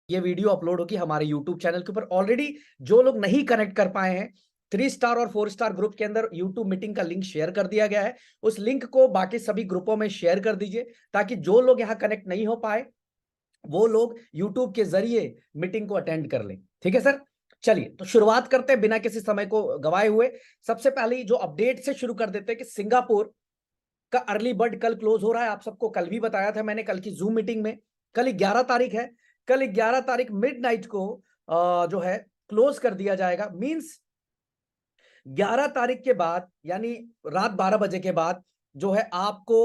ये video upload होगी हमारे यूट्यूब चैनल के ऊपर। ऑलरेडी जो लोग नहीं कनेक्ट कर पाए हैं, 3 स्टार और 4 स्टार ग्रुप के अंदर यूट्यूब मीटिंग का लिंक शेयर कर दिया गया है। उस लिंक को बाकी सभी ग्रुपों में शेयर कर दीजिए ताकि जो लोग यहाँ कनेक्ट नहीं हो पाए वो लोग यूट्यूब के जरिए मीटिंग को अटेंड कर लें। ठीक है सर, चलिए तो शुरुआत करते हैं बिना किसी समय को गवाए हुए। सबसे पहले जो अपडेट से शुरू कर देते हैं कि सिंगापुर का अर्ली बर्ड कल क्लोज हो रहा है। आप सबको कल भी बताया था मैंने, कल की जूम मीटिंग में। कल 11 तारीख है, कल 11 तारीख मिडनाइट को जो है क्लोज कर दिया जाएगा। मींस 11 तारीख के बाद यानी रात 12 बजे के बाद जो है आपको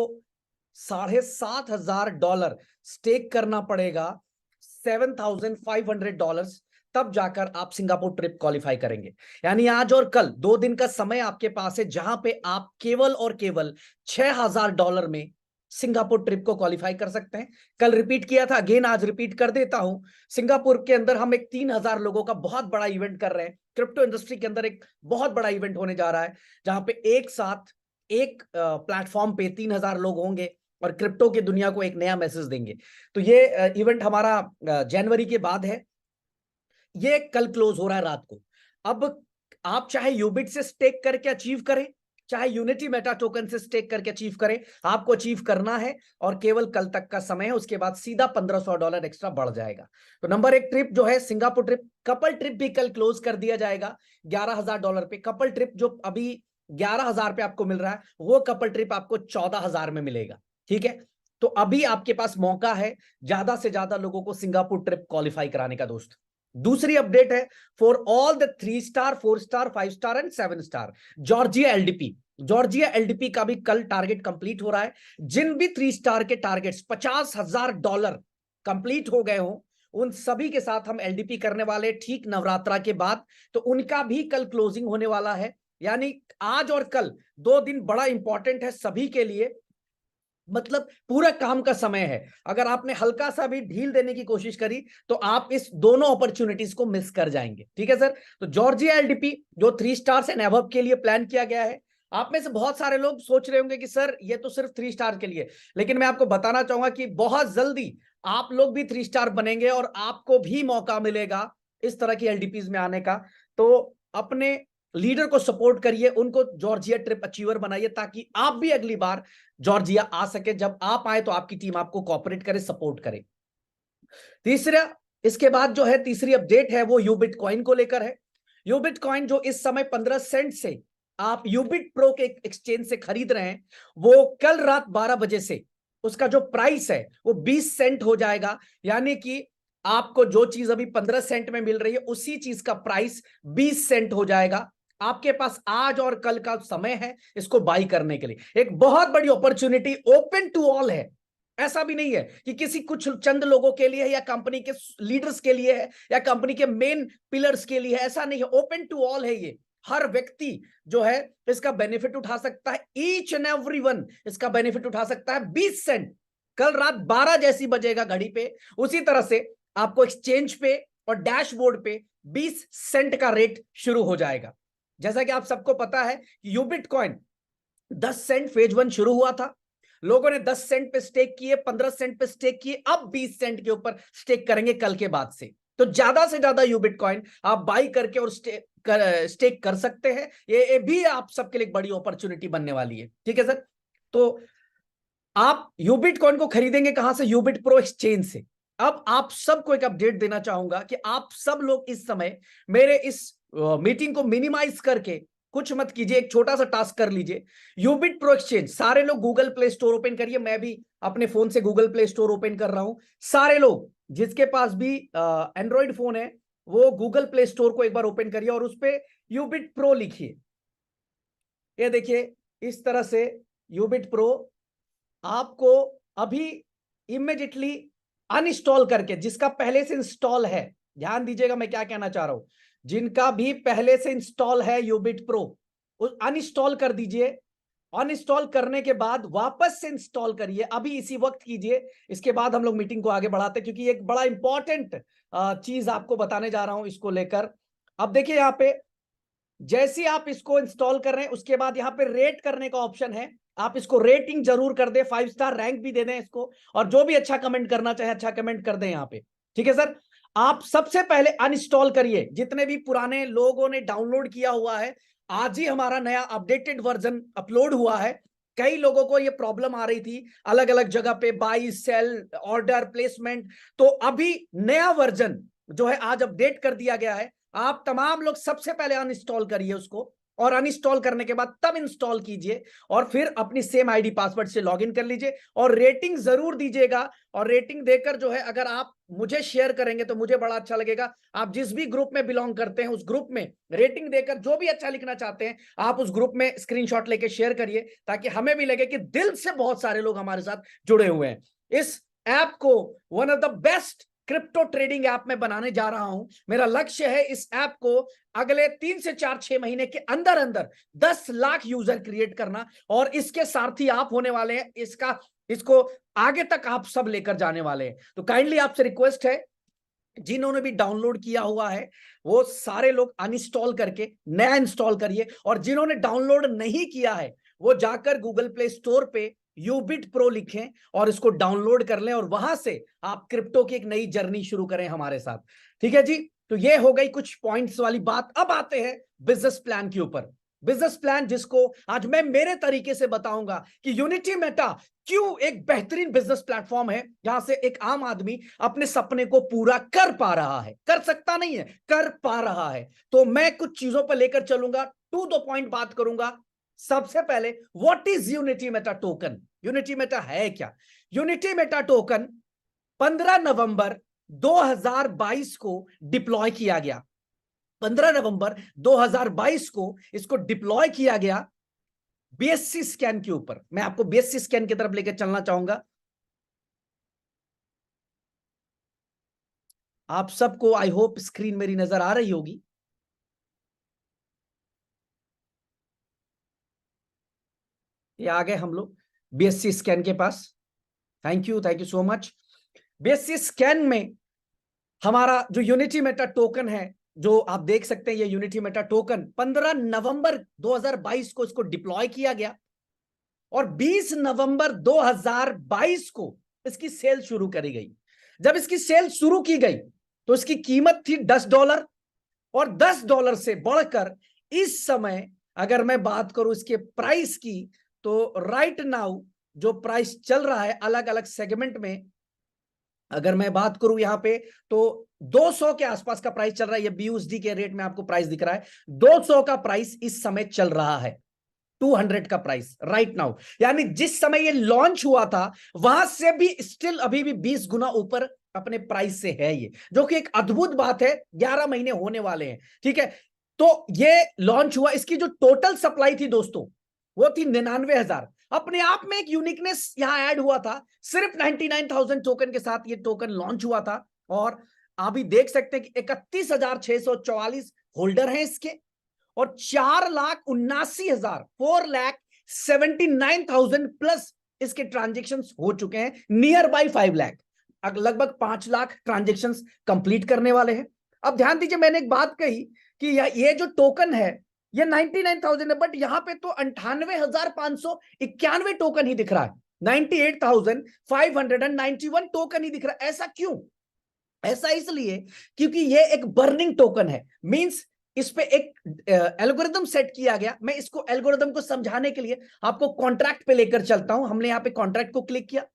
$7,500 स्टेक करना पड़ेगा, $7,500, तब जाकर आप सिंगापुर ट्रिप क्वालिफाई करेंगे। यानी आज और कल 2 दिन का समय आपके पास है जहां पे आप केवल और केवल $6,000 में सिंगापुर ट्रिप को क्वालिफाई कर सकते हैं। कल रिपीट किया था, अगेन आज रिपीट कर देता हूं। सिंगापुर के अंदर हम एक 3,000 लोगों का बहुत बड़ा इवेंट कर रहे हैं। क्रिप्टो इंडस्ट्री के अंदर एक बहुत बड़ा इवेंट होने जा रहा है जहां पे एक साथ एक प्लेटफॉर्म पे 3,000 लोग होंगे और क्रिप्टो की दुनिया को एक नया मैसेज देंगे। तो ये इवेंट हमारा जनवरी के बाद है। ये कल क्लोज हो रहा है रात को। अब आप चाहे यूबिट से स्टेक करके अचीव करें, चाहे यूनिटी मेटा टोकन से स्टेक करके अचीव करें, आपको अचीव करना है और केवल कल तक का समय है। उसके बाद सीधा $1,500 एक्स्ट्रा बढ़ जाएगा। तो नंबर 1 ट्रिप जो है सिंगापुर ट्रिप, कपल ट्रिप भी कल क्लोज कर दिया जाएगा $11,000 पे। कपल ट्रिप जो अभी 11,000 पे आपको मिल रहा है, वो कपल ट्रिप आपको 14,000 में मिलेगा। ठीक है, तो अभी आपके पास मौका है ज्यादा से ज्यादा लोगों को सिंगापुर ट्रिप क्वालिफाई कराने का दोस्त। दूसरी अपडेट है for all the 3 star, 4 star, 5 star and 7 star Georgia LDP. Georgia LDP का भी कल टारगेट कंप्लीट हो रहा है। जिन भी 3 स्टार के टारगेट्स $50,000 कंप्लीट हो गए हों, उन सभी के साथ हम एलडीपी करने वाले ठीक नवरात्रा के बाद। तो उनका भी कल क्लोजिंग होने वाला है। यानी आज और कल 2 दिन बड़ा इंपॉर्टेंट है सभी के लिए। मतलब पूरा काम का समय है। अगर आपने हल्का सा भी ढील देने की कोशिश करी तो आप इस दोनों अपॉर्चुनिटीज को मिस कर जाएंगे। ठीक है सर, तो जॉर्जिया एलडीपी जो 3 स्टार एंड अबव के लिए प्लान किया गया है। आप में से बहुत सारे लोग सोच रहे होंगे कि सर ये तो सिर्फ 3 स्टार के लिए, लेकिन मैं आपको बताना चाहूंगा कि बहुत जल्दी आप लोग भी 3 स्टार बनेंगे और आपको भी मौका मिलेगा इस तरह की एलडीपीज में आने का। तो अपने लीडर को सपोर्ट करिए, उनको जॉर्जिया ट्रिप अचीवर बनाइए ताकि आप भी अगली बार जॉर्जिया आ सके। जब आप आए तो आपकी टीम आपको कोऑपरेट करे, सपोर्ट करे। तीसरा, इसके बाद जो है तीसरी अपडेट है वो यूबिट कॉइन को लेकर है। यूबिट कॉइन जो इस समय 15 सेंट से आप यूबिट प्रो के एक्सचेंज से खरीद रहे हैं, वो कल रात 12 बजे से उसका जो प्राइस है वो 20 सेंट हो जाएगा। यानी कि आपको जो चीज अभी 15 सेंट में मिल रही है उसी चीज का प्राइस 20 सेंट हो जाएगा। आपके पास आज और कल का समय है इसको बाई करने के लिए। एक बहुत बड़ी अपॉर्चुनिटी ओपन टू ऑल है। ऐसा भी नहीं है कि किसी कुछ चंद लोगों के लिए है या कंपनी के लीडर्स के लिए है या कंपनी के मेन पिलर्स के लिए है, ऐसा नहीं है। ओपन टू ऑल है ये। हर व्यक्ति जो है इसका बेनिफिट उठा सकता है। ईच एंड एवरी वन इसका बेनिफिट उठा सकता है। 20 सेंट कल रात 12 जैसी बजेगा घड़ी पे, उसी तरह से आपको एक्सचेंज पे और डैशबोर्ड पे 20 सेंट का रेट शुरू हो जाएगा। जैसा कि आप सबको पता है कि यूबिट कॉइन 10 सेंट फेज 1 शुरू हुआ था। लोगों ने 10 सेंट पे स्टेक किए, 15 सेंट पे स्टेक किए, अब 20 सेंट के ऊपर स्टेक करेंगे कल के बाद से। तो ज्यादा से ज्यादा यूबिट कॉइन आप बाई करके और स्टेक कर सकते हैं। ये भी आप सबके लिए एक बड़ी अपॉर्चुनिटी बनने वाली है। ठीक है सर, तो आप यूबिट कॉइन को खरीदेंगे कहां से? यूबिट प्रो एक्सचेंज से। अब आप सबको एक अपडेट देना चाहूंगा कि आप सब लोग इस समय मेरे इस मीटिंग को मिनिमाइज करके कुछ मत कीजिए, एक छोटा सा टास्क कर लीजिए। यूबिट प्रो एक्सचेंज, सारे लोग गूगल प्ले स्टोर ओपन करिए। मैं भी अपने फोन से गूगल प्ले स्टोर ओपन कर रहा हूं। सारे लोग जिसके पास भी एंड्रॉइड फोन है वो गूगल प्ले स्टोर को एक बार ओपन करिए और उस पर यूबिट प्रो लिखिए। ये देखिए इस तरह से यूबिट प्रो आपको अभी इमिडिएटली अनइंस्टॉल करके, जिसका पहले से इंस्टॉल है, ध्यान दीजिएगा मैं क्या कहना चाह रहा हूं, जिनका भी पहले से इंस्टॉल है यूबिट प्रो, अनइंस्टॉल कर दीजिए। अनइंस्टॉल करने के बाद वापस से इंस्टॉल करिए, अभी इसी वक्त कीजिए। इसके बाद हम लोग मीटिंग को आगे बढ़ाते हैं क्योंकि एक बड़ा इंपॉर्टेंट चीज आपको बताने जा रहा हूं इसको लेकर। अब देखिए यहाँ पे जैसे ही आप इसको इंस्टॉल कर रहे हैं उसके बाद यहाँ पे रेट करने का ऑप्शन है। आप इसको रेटिंग जरूर कर दें, 5 स्टार रैंक भी दे दें इसको, और जो भी अच्छा कमेंट करना चाहे अच्छा कमेंट कर दें यहाँ पे। ठीक है सर, आप सबसे पहले अनइंस्टॉल करिए। जितने भी पुराने लोगों ने डाउनलोड किया हुआ है, आज ही हमारा नया अपडेटेड वर्जन अपलोड हुआ है। कई लोगों को ये प्रॉब्लम आ रही थी अलग अलग जगह पे, बाई सेल ऑर्डर प्लेसमेंट। तो अभी नया वर्जन जो है आज अपडेट कर दिया गया है। आप तमाम लोग सबसे पहले अनइंस्टॉल करिए उसको, और अनइंस्टॉल करने के बाद तब इंस्टॉल कीजिए, और फिर अपनी सेम आईडी पासवर्ड से लॉगिन कर लीजिए, और रेटिंग जरूर दीजिएगा। और रेटिंग देकर जो है अगर आप मुझे शेयर करेंगे तो मुझे बड़ा अच्छा लगेगा। आप जिस भी ग्रुप में बिलोंग करते हैं उस ग्रुप में रेटिंग देकर जो भी अच्छा लिखना चाहते हैं आप उस ग्रुप में स्क्रीनशॉट लेके शेयर करिए, ताकि हमें भी लगे कि दिल से बहुत सारे लोग हमारे साथ जुड़े हुए हैं। इस ऐप को one of the best crypto trading app में बनाने जा रहा हूं। मेरा लक्ष्य है इस ऐप को अगले 3 से 4-6 महीने के अंदर अंदर 10 लाख यूजर क्रिएट करना, और इसके सारथी आप होने वाले हैं। इसको आगे तक आप सब लेकर जाने वाले हैं। तो काइंडली आपसे रिक्वेस्ट है, जिन्होंने भी डाउनलोड किया हुआ है वो सारे लोग अनइंस्टॉल करके नया इंस्टॉल करिए, और जिन्होंने डाउनलोड नहीं किया है वो जाकर गूगल प्ले स्टोर पे यूबिट प्रो लिखें और इसको डाउनलोड कर लें, और वहां से आप क्रिप्टो की एक नई जर्नी शुरू करें हमारे साथ। ठीक है जी, तो ये हो गई कुछ पॉइंट्स वाली बात। अब आते हैं बिजनेस प्लान के ऊपर। बिजनेस प्लान जिसको आज मैं मेरे तरीके से बताऊंगा कि यूनिटी मेटा क्यों एक बेहतरीन बिजनेस प्लेटफॉर्म है, जहां से एक आम आदमी अपने सपने को पूरा कर पा रहा है। कर सकता नहीं है, कर पा रहा है। तो मैं कुछ चीजों पर लेकर चलूंगा, 2 पॉइंट बात करूंगा। सबसे पहले, what is unity meta token? Unity Meta है क्या? यूनिटी मेटा टोकन 15 नवंबर 2022 को डिप्लॉय किया गया। 15 नवंबर 2022 को इसको डिप्लॉय किया गया बीएससी स्कैन के ऊपर। मैं आपको बीएससी स्कैन की तरफ लेकर चलना चाहूंगा। आप सबको आई होप स्क्रीन मेरी नजर आ रही होगी। ये आ गए हम लोग बीएससी स्कैन के पास। Thank you so much. BSC scan में हमारा जो यूनिटी मेटा टोकन है, जो आप देख सकते हैं, ये यूनिटी मेटा टोकन 15 नवंबर 2022 को इसको डिप्लॉय किया गया, और 20 नवंबर 2022 को इसकी सेल शुरू करी गई। जब इसकी सेल शुरू की गई तो इसकी कीमत थी $10, और $10 से बढ़कर इस समय अगर मैं बात करूं इसके प्राइस की, तो राइट नाउ जो प्राइस चल रहा है अलग अलग सेगमेंट में, अगर मैं बात करूं यहां पे, तो 200 के आसपास का प्राइस चल रहा है। ये BUSD के रेट में आपको प्राइस दिख रहा है, 200 का प्राइस इस समय चल रहा है, 200 का प्राइस राइट नाउ। यानी जिस समय ये लॉन्च हुआ था वहां से भी स्टिल अभी भी 20 गुना ऊपर अपने प्राइस से है ये, जो कि एक अद्भुत बात है। 11 महीने होने वाले हैं, ठीक है। तो ये लॉन्च हुआ, इसकी जो टोटल सप्लाई थी दोस्तों वो थी 99,000। अपने आप में एक यूनिकनेस यहां ऐड हुआ था। सिर्फ 99,000 टोकन के साथ ये टोकन लॉन्च हुआ था, और अभी देख सकते हैं कि 31,644 होल्डर हैं इसके, और 4,79,000 4,79,000 प्लस इसके ट्रांजेक्शन हो चुके हैं। नियर बाई 5 लाख, लगभग 5 लाख ट्रांजेक्शन कंप्लीट करने वाले हैं। अब ध्यान दीजिए, मैंने एक बात कही कि ये जो टोकन है ये 99,000 है, बट यहां पे तो 98,591 टोकन ही दिख रहा है। 98,591 टोकन ही दिख रहा है। ऐसा क्यों? ऐसा इसलिए क्योंकि ये एक बर्निंग टोकन है। मींस इस पे एक एल्गोरिदम सेट किया गया। मैं इसको एल्गोरिदम को समझाने के लिए आपको कॉन्ट्रैक्ट पे लेकर चलता हूं। हमने यहां पे कॉन्ट्रैक्ट को क्लिक किया।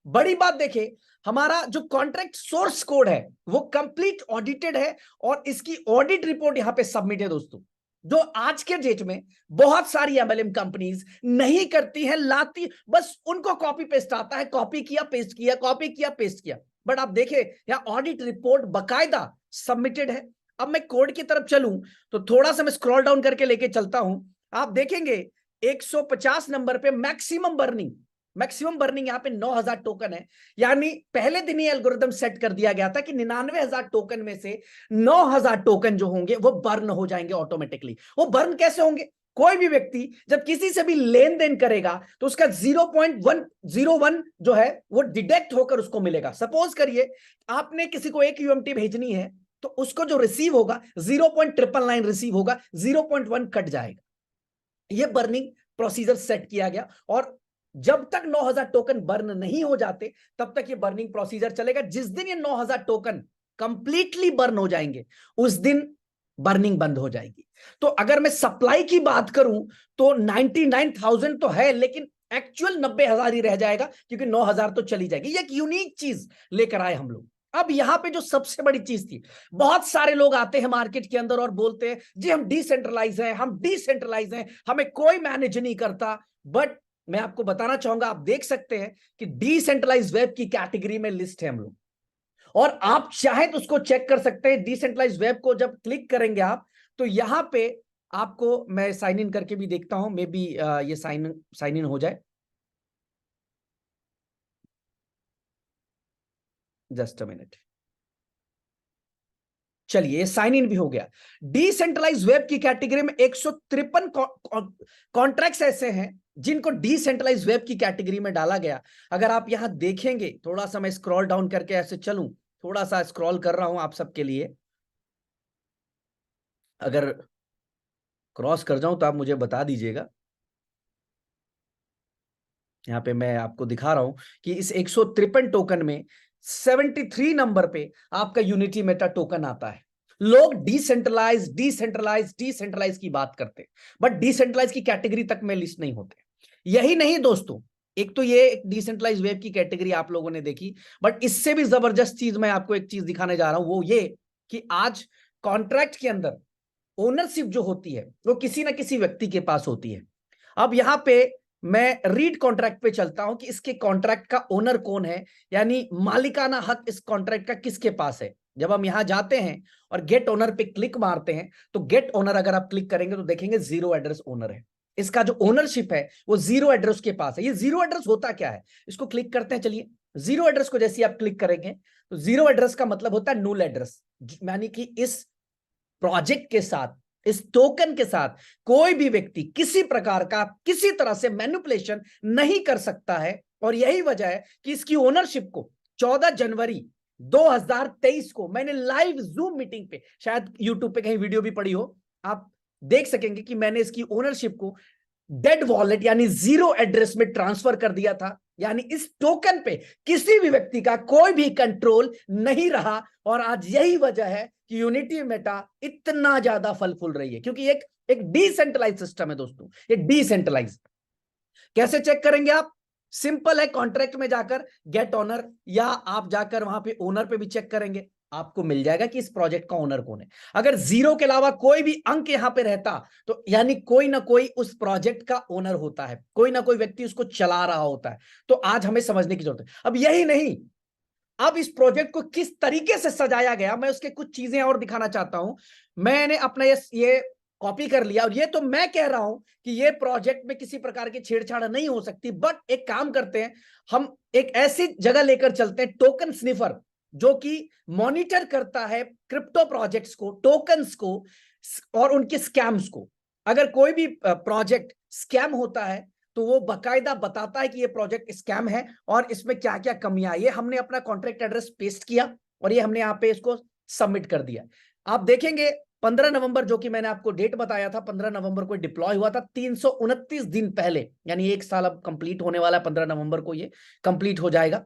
बड़ी बात देखिए, हमारा जो कॉन्ट्रैक्ट सोर्स कोड है वो कंप्लीट ऑडिटेड है, और इसकी ऑडिट रिपोर्ट यहां पे सबमिट है दोस्तों, जो आज के डेट में बहुत सारी एमएलएम कंपनीज नहीं करती हैं, लाती बस उनको कॉपी पेस्ट आता है, कॉपी किया पेस्ट किया, कॉपी किया पेस्ट किया। बट आप देखें यहां ऑडिट रिपोर्ट बकायदा सबमिटेड है। अब मैं कोड की तरफ चलूं तो थोड़ा सा मैं स्क्रॉल डाउन करके लेके चलता हूं। आप देखेंगे 150 नंबर पे मैक्सिमम बर्निंग यहां पे 9,000 टोकन है। यानी पहले दिन ही एल्गोरिदम सेट कर दिया गया था कि 99,000 टोकन में से 9,000 टोकन जो होंगे वो बर्न हो जाएंगे ऑटोमेटिकली। वो बर्न कैसे होंगे? कोई भी व्यक्ति जब किसी से भी लेन देन करेगा तो उसका 0.101 जो है वो डिडक्ट होकर उसको मिलेगा। सपोज करिए आपने किसी को 1 UMT भेजनी है, तो उसको जो रिसीव होगा 0.999 रिसीव होगा, 0.1 कट जाएगा। ये बर्निंग प्रोसीजर सेट किया गया, और जब तक 9,000 टोकन बर्न नहीं हो जाते तब तक ये बर्निंग प्रोसीजर चलेगा। जिस दिन ये 9,000 टोकन कंप्लीटली बर्न हो जाएंगे, उस दिन बर्निंग बंद हो जाएगी। तो अगर मैं सप्लाई की बात करूं तो 99,000 तो है, लेकिन एक्चुअल 90,000 ही रह जाएगा, क्योंकि 9,000 तो चली जाएगी। ये एक यूनिक चीज लेकर आए हम लोग। अब यहां पे जो सबसे बड़ी चीज थी, बहुत सारे लोग आते हैं मार्केट के अंदर और बोलते हैं जी हम डिसेंट्रलाइज हैं, हम डिसेंट्रलाइज हैं, हमें कोई मैनेज नहीं करता। बट मैं आपको बताना चाहूंगा, आप देख सकते हैं कि डिसेंट्रलाइज वेब की कैटेगरी में लिस्ट है हम लोग, और आप चाहे तो उसको चेक कर सकते हैं। डिसेंट्रलाइज वेब को जब क्लिक करेंगे आप, तो यहां पे आपको, मैं साइन इन करके भी देखता हूं, मे बी ये साइन इन हो जाए। Just a minute. चलिए साइन इन भी हो गया। डिसेंट्रलाइज वेब की कैटेगरी में 153 कॉन्ट्रैक्ट्स ऐसे हैं जिनको डिसेंट्रलाइज वेब की कैटेगरी में डाला गया। अगर आप यहां देखेंगे, थोड़ा सा मैं स्क्रॉल डाउन करके ऐसे चलूं, थोड़ा सा स्क्रॉल कर रहा हूं आप सबके लिए, अगर क्रॉस कर जाऊं तो आप मुझे बता दीजिएगा। यहाँ पे मैं आपको दिखा रहा हूं कि इस 153 टोकन में 73 नंबर पे आपका यूनिटी मेटा टोकन आता है। लोग डिसेंट्रलाइज डिसेंट्रलाइज डिसेंट्रलाइज की बात करते, बट डिसेंट्रलाइज की कैटेगरी तक में लिस्ट नहीं होते। यही नहीं दोस्तों, एक तो ये एक डिसेंट्रलाइज वेब की कैटेगरी आप लोगों ने देखी, बट इससे भी जबरदस्त चीज मैं आपको एक चीज दिखाने जा रहा हूं, वो ये कि आज कॉन्ट्रैक्ट के अंदर ओनरशिप जो होती है वो किसी ना किसी व्यक्ति के पास होती है। अब यहां पे मैं रीड कॉन्ट्रैक्ट पे चलता हूं कि इसके कॉन्ट्रैक्ट का ओनर कौन है, यानी मालिकाना हक इस कॉन्ट्रैक्ट का किसके पास है। जब हम यहां जाते हैं और गेट ओनर पे क्लिक मारते हैं, तो गेट ओनर अगर आप क्लिक करेंगे तो देखेंगे जीरो एड्रेस ओनर है। इसका जो ओनरशिप है वो जीरो एड्रेस के पास है। ये जीरो एड्रेस होता क्या है, इसको क्लिक करते हैं। चलिए, जीरो एड्रेस को जैसे आप क्लिक करेंगे तो जीरो एड्रेस का मतलब होता है नूल एड्रेस, यानी कि इस प्रोजेक्ट के साथ, इस टोकन के साथ कोई भी व्यक्ति किसी प्रकार का किसी तरह से मैनिपुलेशन नहीं कर सकता है। और यही वजह है कि इसकी ओनरशिप को 14 जनवरी 2023 को मैंने लाइव जूम मीटिंग पे, शायद यूट्यूब पे कहीं वीडियो भी पड़ी हो, आप देख सकेंगे कि मैंने इसकी ओनरशिप को डेड वॉलेट यानी जीरो एड्रेस में ट्रांसफर कर दिया था। यानी इस टोकन पे किसी भी व्यक्ति का कोई भी कंट्रोल नहीं रहा। और आज यही वजह है कि यूनिटी मेटा इतना ज्यादा फल फूल रही है, क्योंकि एक एक डिसेंट्रलाइज सिस्टम है दोस्तों। ये डिसेंट्रलाइज कैसे चेक करेंगे आप? सिंपल है, कॉन्ट्रैक्ट में जाकर गेट ओनर, या आप जाकर वहां पे ओनर पे भी चेक करेंगे, आपको मिल जाएगा कि इस प्रोजेक्ट का ओनर कौन है। अगर जीरो के अलावा कोई भी अंक यहां पे रहता तो यानी कोई ना कोई उस प्रोजेक्ट का ओनर होता है, कोई ना कोई व्यक्ति उसको चला रहा होता है। तो आज हमें समझने की जरूरत है। अब यही नहीं, अब इस प्रोजेक्ट को किस तरीके से सजाया गया, मैं उसके कुछ चीजें और दिखाना चाहता हूं। मैंने अपना ये कॉपी कर लिया, और ये तो मैं कह रहा हूं कि ये प्रोजेक्ट में किसी प्रकार की छेड़छाड़ नहीं हो सकती। बट एक काम करते हैं, हम एक ऐसी जगह लेकर चलते हैं, टोकन स्निफर, जो कि मॉनिटर करता है क्रिप्टो प्रोजेक्ट्स को, टोकन्स को और उनके स्कैम्स को। अगर कोई भी प्रोजेक्ट स्कैम होता है तो वो बकायदा बताता है कि ये प्रोजेक्ट स्कैम है और इसमें क्या क्या कमियां। ये हमने अपना कॉन्ट्रैक्ट एड्रेस पेस्ट किया और ये हमने यहाँ पे इसको सबमिट कर दिया। आप देखेंगे 15 नवंबर, जो कि मैंने आपको डेट बताया था, 15 नवंबर को डिप्लॉय हुआ था, 329 दिन पहले, यानी एक साल अब कंप्लीट होने वाला है। 15 नवंबर को ये कंप्लीट हो जाएगा।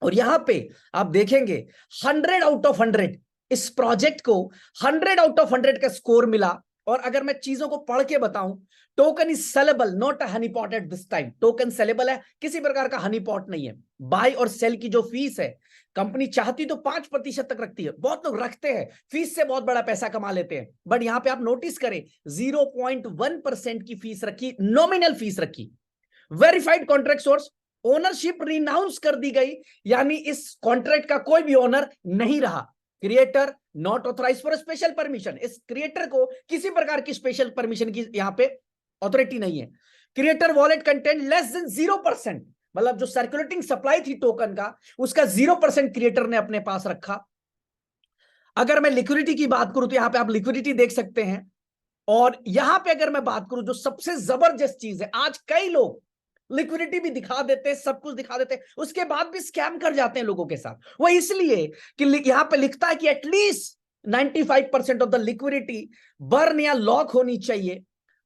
और यहां पे आप देखेंगे 100 आउट ऑफ 100 इस प्रोजेक्ट को 100 आउट ऑफ 100 का स्कोर मिला। और अगर मैं चीजों को पढ़ के बताऊं, token is saleable not a Honey pot at this time. Token saleable है, किसी प्रकार का हनी पॉट नहीं है। बाय और सेल की जो फीस है, कंपनी चाहती तो 5% तक रखती है, बहुत लोग रखते हैं, फीस से बहुत बड़ा पैसा कमा लेते हैं। बट यहां पे आप नोटिस करें 0.1% की फीस रखी, नॉमिनल फीस रखी। Verified contract source, ownership renounce कर दी गई, यानी इस कॉन्ट्रैक्ट का कोई भी ओनर नहीं रहा। Creator not authorise for special permission, इस क्रिएटर को किसी प्रकार की स्पेशल परमिशन की यहां पे अथॉरिटी नहीं है। Creator wallet content less than 0%, मतलब जो सर्कुलेटिंग सप्लाई थी टोकन का, उसका 0% क्रिएटर ने अपने पास रखा। अगर मैं लिक्विडिटी की बात करूं तो यहां पे आप लिक्विडिटी देख सकते हैं। और यहां पे अगर मैं बात करूं, जो सबसे जबरदस्त चीज है, आज कई लोग लिक्विडिटी भी दिखा देते हैं, सब कुछ दिखा देते हैं, उसके बाद भी स्कैम कर जाते हैं लोगों के साथ। वो इसलिए कि यहां पे लिखता है कि at least 95% of the liquidity burn या लॉक होनी चाहिए।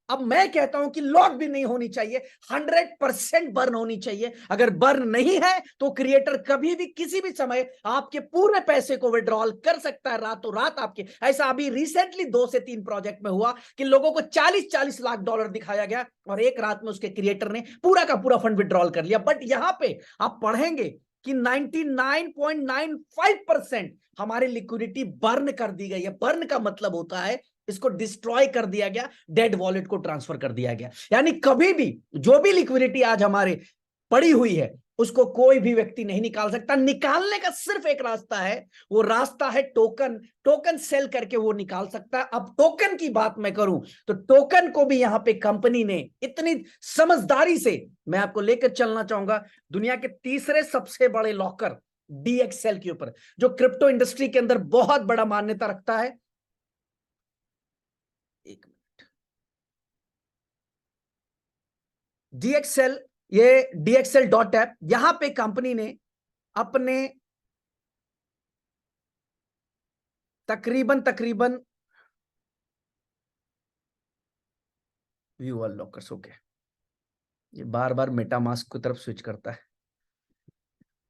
अब मैं कहता हूं कि लॉक भी नहीं होनी चाहिए, 100% बर्न होनी चाहिए। अगर बर्न नहीं है तो क्रिएटर कभी भी किसी भी समय आपके पूरे पैसे को विड्रॉल कर सकता है रातों रात आपके। ऐसा अभी रिसेंटली 2 से 3 प्रोजेक्ट में हुआ कि लोगों को 40-40 लाख डॉलर दिखाया गया और एक रात में उसके क्रिएटर ने पूरा का पूरा फंड विड्रॉल कर लिया। बट यहां पे आप पढ़ेंगे कि 99.95% हमारी लिक्विडिटी बर्न कर दी गई है। बर्न का मतलब होता है इसको डिस्ट्रॉय कर दिया गया, डेड वॉलेट को ट्रांसफर कर दिया गया। यानी कभी भी जो भी लिक्विडिटी आज हमारे पड़ी हुई है उसको कोई भी व्यक्ति नहीं निकाल सकता। निकालने का सिर्फ एक रास्ता है, वो रास्ता है टोकन। टोकन सेल करके वो निकाल सकता है। अब टोकन की बात मैं करूं तो टोकन को भी यहां पे कंपनी ने इतनी समझदारी से, मैं आपको लेकर चलना चाहूंगा दुनिया के तीसरे सबसे बड़े लॉकर DXL के ऊपर, जो क्रिप्टो इंडस्ट्री के अंदर बहुत बड़ा मान्यता रखता है। एक मिनट, DXL, ये DXL.app, यहां पे कंपनी ने अपने तकरीबन व्यू अनलॉकर्स, ओके, ये बार बार मेटामास्क की तरफ स्विच करता है।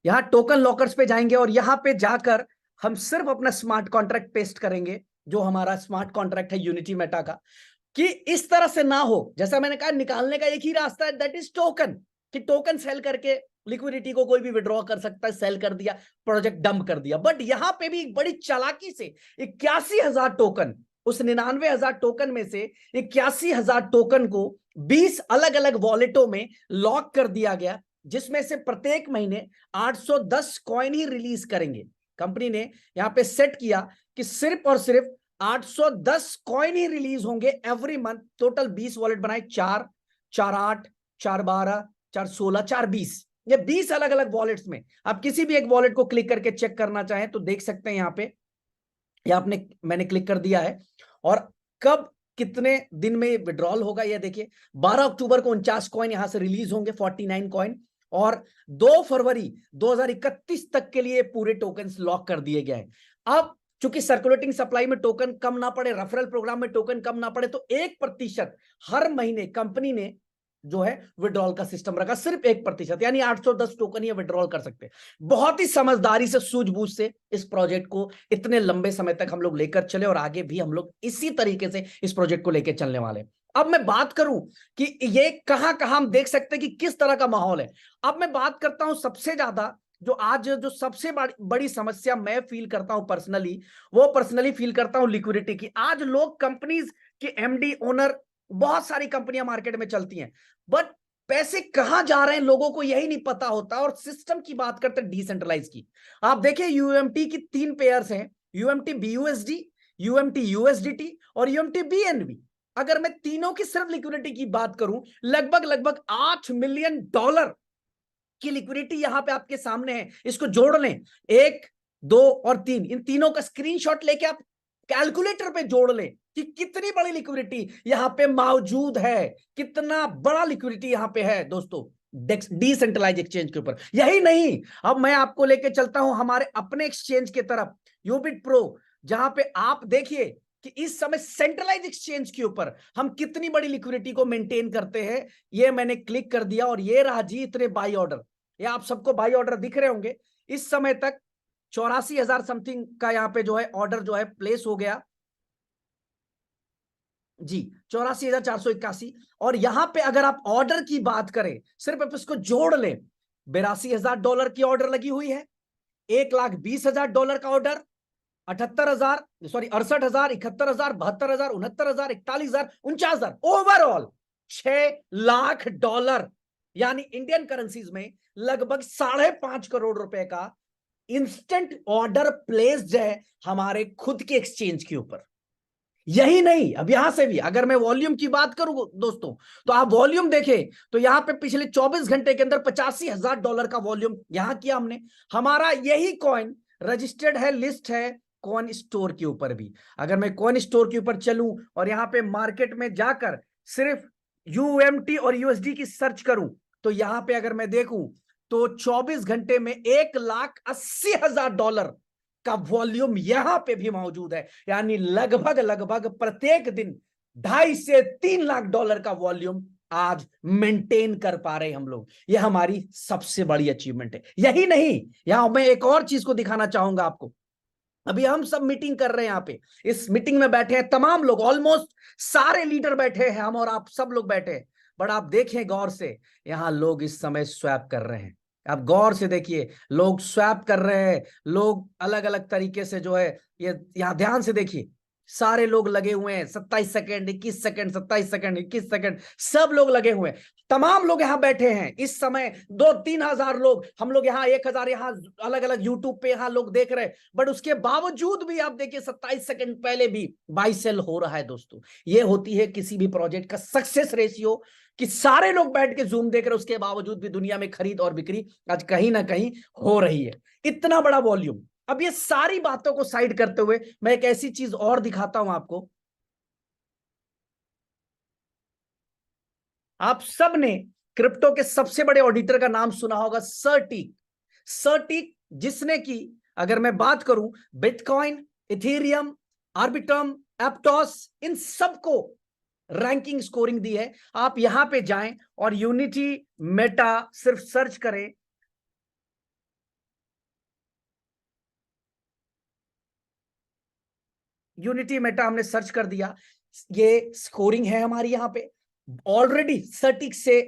यहां टोकन लॉकर्स पे जाएंगे और यहां पे जाकर हम सिर्फ अपना स्मार्ट कॉन्ट्रैक्ट पेस्ट करेंगे, जो हमारा स्मार्ट कॉन्ट्रैक्ट है यूनिटी मेटा का। कि इस तरह से ना हो, जैसा मैंने कहा निकालने का एक ही रास्ता है, दैट इज टोकन। कि टोकन सेल करके लिक्विडिटी को कोई भी विड्रॉ कर सकता है, सेल कर दिया, प्रोजेक्ट डंप कर दिया। बट यहां पे भी बड़ी चालाकी से 81,000 टोकन, उस 99,000 टोकन में से 81,000 टोकन को 20 अलग अलग वॉलेटों में लॉक कर दिया गया, जिसमें से प्रत्येक महीने 810 कॉइन ही रिलीज करेंगे। कंपनी ने यहां पे सेट किया कि सिर्फ और सिर्फ 810 कॉइन ही रिलीज होंगे एवरी मंथ। टोटल 20 वॉलेट बनाए, 4, 4, 8, 4, 12, 4, 16, 4, 20, ये 20 अलग अलग वॉलेट्स में आप किसी भी एक वॉलेट को क्लिक करके चेक करना चाहें तो देख सकते हैं। यहां पे आपने, मैंने क्लिक कर दिया है और कब कितने दिन में विड्रॉल होगा ये देखिए। 12 अक्टूबर को 49 कॉइन यहां से रिलीज होंगे, 49 कॉइन, और 2 फरवरी 2031 तक के लिए पूरे टोकन्स लॉक कर दिए गए हैं। अब चूंकि सर्कुलेटिंग सप्लाई में टोकन कम ना पड़े, रेफरल प्रोग्राम में टोकन कम ना पड़े, तो 1% हर महीने कंपनी ने जो है विड्रॉल का सिस्टम रखा, सिर्फ 1%, यानी 810 टोकन ही विड्रॉल कर सकते हैं। बहुत ही समझदारी से, सूझबूझ से इस प्रोजेक्ट को इतने लंबे समय तक हम लोग लेकर चले और आगे भी हम लोग इसी तरीके से इस प्रोजेक्ट को लेकर चलने वाले हैं। अब मैं बात करूं कि ये कहां कहां हम देख सकते हैं कि किस तरह का माहौल है। अब मैं बात करता हूं सबसे ज्यादा जो आज जो सबसे बड़ी समस्या मैं फील करता हूं पर्सनली, वो पर्सनली फील करता हूं लिक्विडिटी की। आज लोग, कंपनीज के MD ओनर, बहुत सारी कंपनियां मार्केट में चलती हैं, बट पैसे कहां जा रहे हैं लोगों को यही नहीं पता होता। और सिस्टम की बात करते हैं डिसेंट्रलाइज की, आप देखिए UMT की 3 पेयर्स हैं, UMT BUSD, UMT USDT और UMT BNB। अगर मैं तीनों की सिर्फ लिक्विडिटी की बात करूं, लगभग 8 मिलियन डॉलर की लिक्विडिटी यहां पे आपके सामने है। इसको जोड़ लें, 1, 2 और 3, इन तीनों का स्क्रीनशॉट लेके आप कैलकुलेटर पे जोड़ लें कि कितनी बड़ी लिक्विडिटी यहां पे मौजूद है, कितना बड़ा लिक्विडिटी यहां पे है दोस्तों डिसेंट्रलाइज एक्सचेंज के ऊपर। यही नहीं, अब मैं आपको लेके चलता हूं हमारे अपने एक्सचेंज के तरफ, यूबिट प्रो, जहां पे आप देखिए कि इस समय सेंट्रलाइज एक्सचेंज के ऊपर हम कितनी बड़ी लिक्विडिटी को मेंटेन करते हैं। ये मैंने क्लिक कर दिया और ये रहा जी इतने बाई ऑर्डर, ये आप सबको बाई ऑर्डर दिख रहे होंगे। इस समय तक 84,000 समथिंग का यहाँ पे जो है ऑर्डर जो है प्लेस हो गया जी, 84,481। और यहां पे अगर आप ऑर्डर की बात करें, सिर्फ आप इसको जोड़ लें, $82,000 की ऑर्डर लगी हुई है, $1,20,000 का ऑर्डर, 78,000, सॉरी 68,000, 71,000, 72,000, 69,000, 41,000, 49,000, ओवरऑल $6,00,000, यानी इंडियन करेंसीज में लगभग 5.5 करोड़ रुपए का इंस्टेंट ऑर्डर प्लेस्ड है हमारे खुद के एक्सचेंज के ऊपर। यही नहीं, अब यहां से भी अगर मैं वॉल्यूम की बात करूं दोस्तों, तो आप वॉल्यूम देखें तो यहां पे पिछले 24 घंटे के अंदर $85,000 का वॉल्यूम यहां किया हमने। हमारा यही कॉइन रजिस्टर्ड है, लिस्ट है कॉइन स्टोर के ऊपर भी। अगर मैं कॉइन स्टोर के ऊपर चलूं और यहां पे मार्केट में जाकर सिर्फ UMT और USD की सर्च करूं, तो यहां पे अगर मैं देखूं तो 24 घंटे में $1,80,000 का वॉल्यूम यहां पे भी मौजूद है। यानी लगभग प्रत्येक दिन $2.5 से 3 लाख का वॉल्यूम आज मेंटेन कर पा रहे हम लोग। यह हमारी सबसे बड़ी अचीवमेंट है। यही नहीं, यहां मैं एक और चीज को दिखाना चाहूंगा आपको। अभी हम सब मीटिंग कर रहे हैं, यहाँ पे इस मीटिंग में बैठे हैं तमाम लोग, ऑलमोस्ट सारे लीडर बैठे हैं, हम और आप सब लोग बैठे हैं। बट आप देखें गौर से, यहाँ लोग इस समय स्वैप कर रहे हैं। आप गौर से देखिए, लोग स्वैप कर रहे हैं, लोग अलग अलग तरीके से जो है, ये यहाँ ध्यान से देखिए, सारे लोग लगे हुए हैं। 27 सेकंड, 21 सेकंड, 27 सेकंड, 21 सेकंड, सब लोग लगे हुए हैं। तमाम लोग यहाँ बैठे हैं इस समय, 2-3 हजार लोग, हम लोग यहाँ 1 हजार, यहाँ अलग अलग यूट्यूब पे यहाँ लोग देख रहे हैं। बट उसके बावजूद भी आप देखिए, 27 सेकंड पहले भी बाई सेल हो रहा है दोस्तों। ये होती है किसी भी प्रोजेक्ट का सक्सेस रेशियो, कि सारे लोग बैठ के जूम देख रहे हैं, उसके बावजूद भी दुनिया में खरीद और बिक्री आज कहीं ना कहीं हो रही है। इतना बड़ा वॉल्यूम। अब ये सारी बातों को साइड करते हुए मैं एक ऐसी चीज और दिखाता हूं आपको। आप सब ने क्रिप्टो के सबसे बड़े ऑडिटर का नाम सुना होगा, सर्टिक। सर्टिक जिसने की, अगर मैं बात करूं, बिटकॉइन, इथेरियम, आर्बिट्रम, एप्टॉस, इन सबको रैंकिंग स्कोरिंग दी है। आप यहां पे जाएं और यूनिटी मेटा सिर्फ सर्च करें। यूनिटी मेटा हमने सर्च कर दिया, ये स्कोरिंग है हमारी यहाँ पे ऑलरेडी सर्टिक से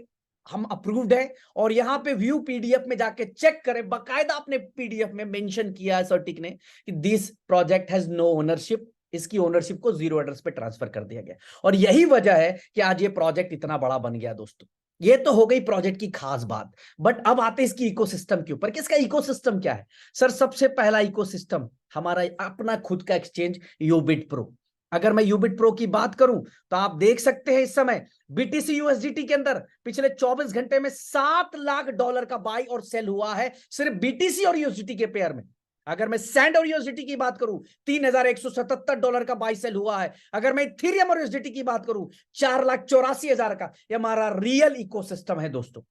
हम अप्रूव्ड है। और यहाँ पे व्यू पीडीएफ में जाके चेक करें, बकायदा अपने पीडीएफ में मेंशन किया है सर्टिक ने कि this project has no ownership, इसकी ओनरशिप को जीरो एड्रेस पे ट्रांसफर कर दिया गया। और यही वजह है कि आज ये प्रोजेक्ट इतना बड़ा बन गया दोस्तों। ये तो हो गई प्रोजेक्ट की खास बात। बट अब आते हैं इसकी इकोसिस्टम के ऊपर कि इसका इकोसिस्टम क्या है। सर सबसे पहला इकोसिस्टम हमारा अपना खुद का एक्सचेंज यूबिट प्रो। अगर मैं यूबिट प्रो की बात करूं तो आप देख सकते हैं इस समय बीटीसी यूएसडीटी के अंदर पिछले 24 घंटे में $7 लाख का बाई और सेल हुआ है, सिर्फ बीटीसी और यूएसडीटी के पेयर में। अगर मैं सैंड और यूएसडीटी की बात करूं, $3,177 का बाई सेल हुआ है। अगर मैं इथेरियम और यूएसडीटी की बात करूं, 4,84,000 का। ये हमारा रियल इकोसिस्टम है दोस्तों,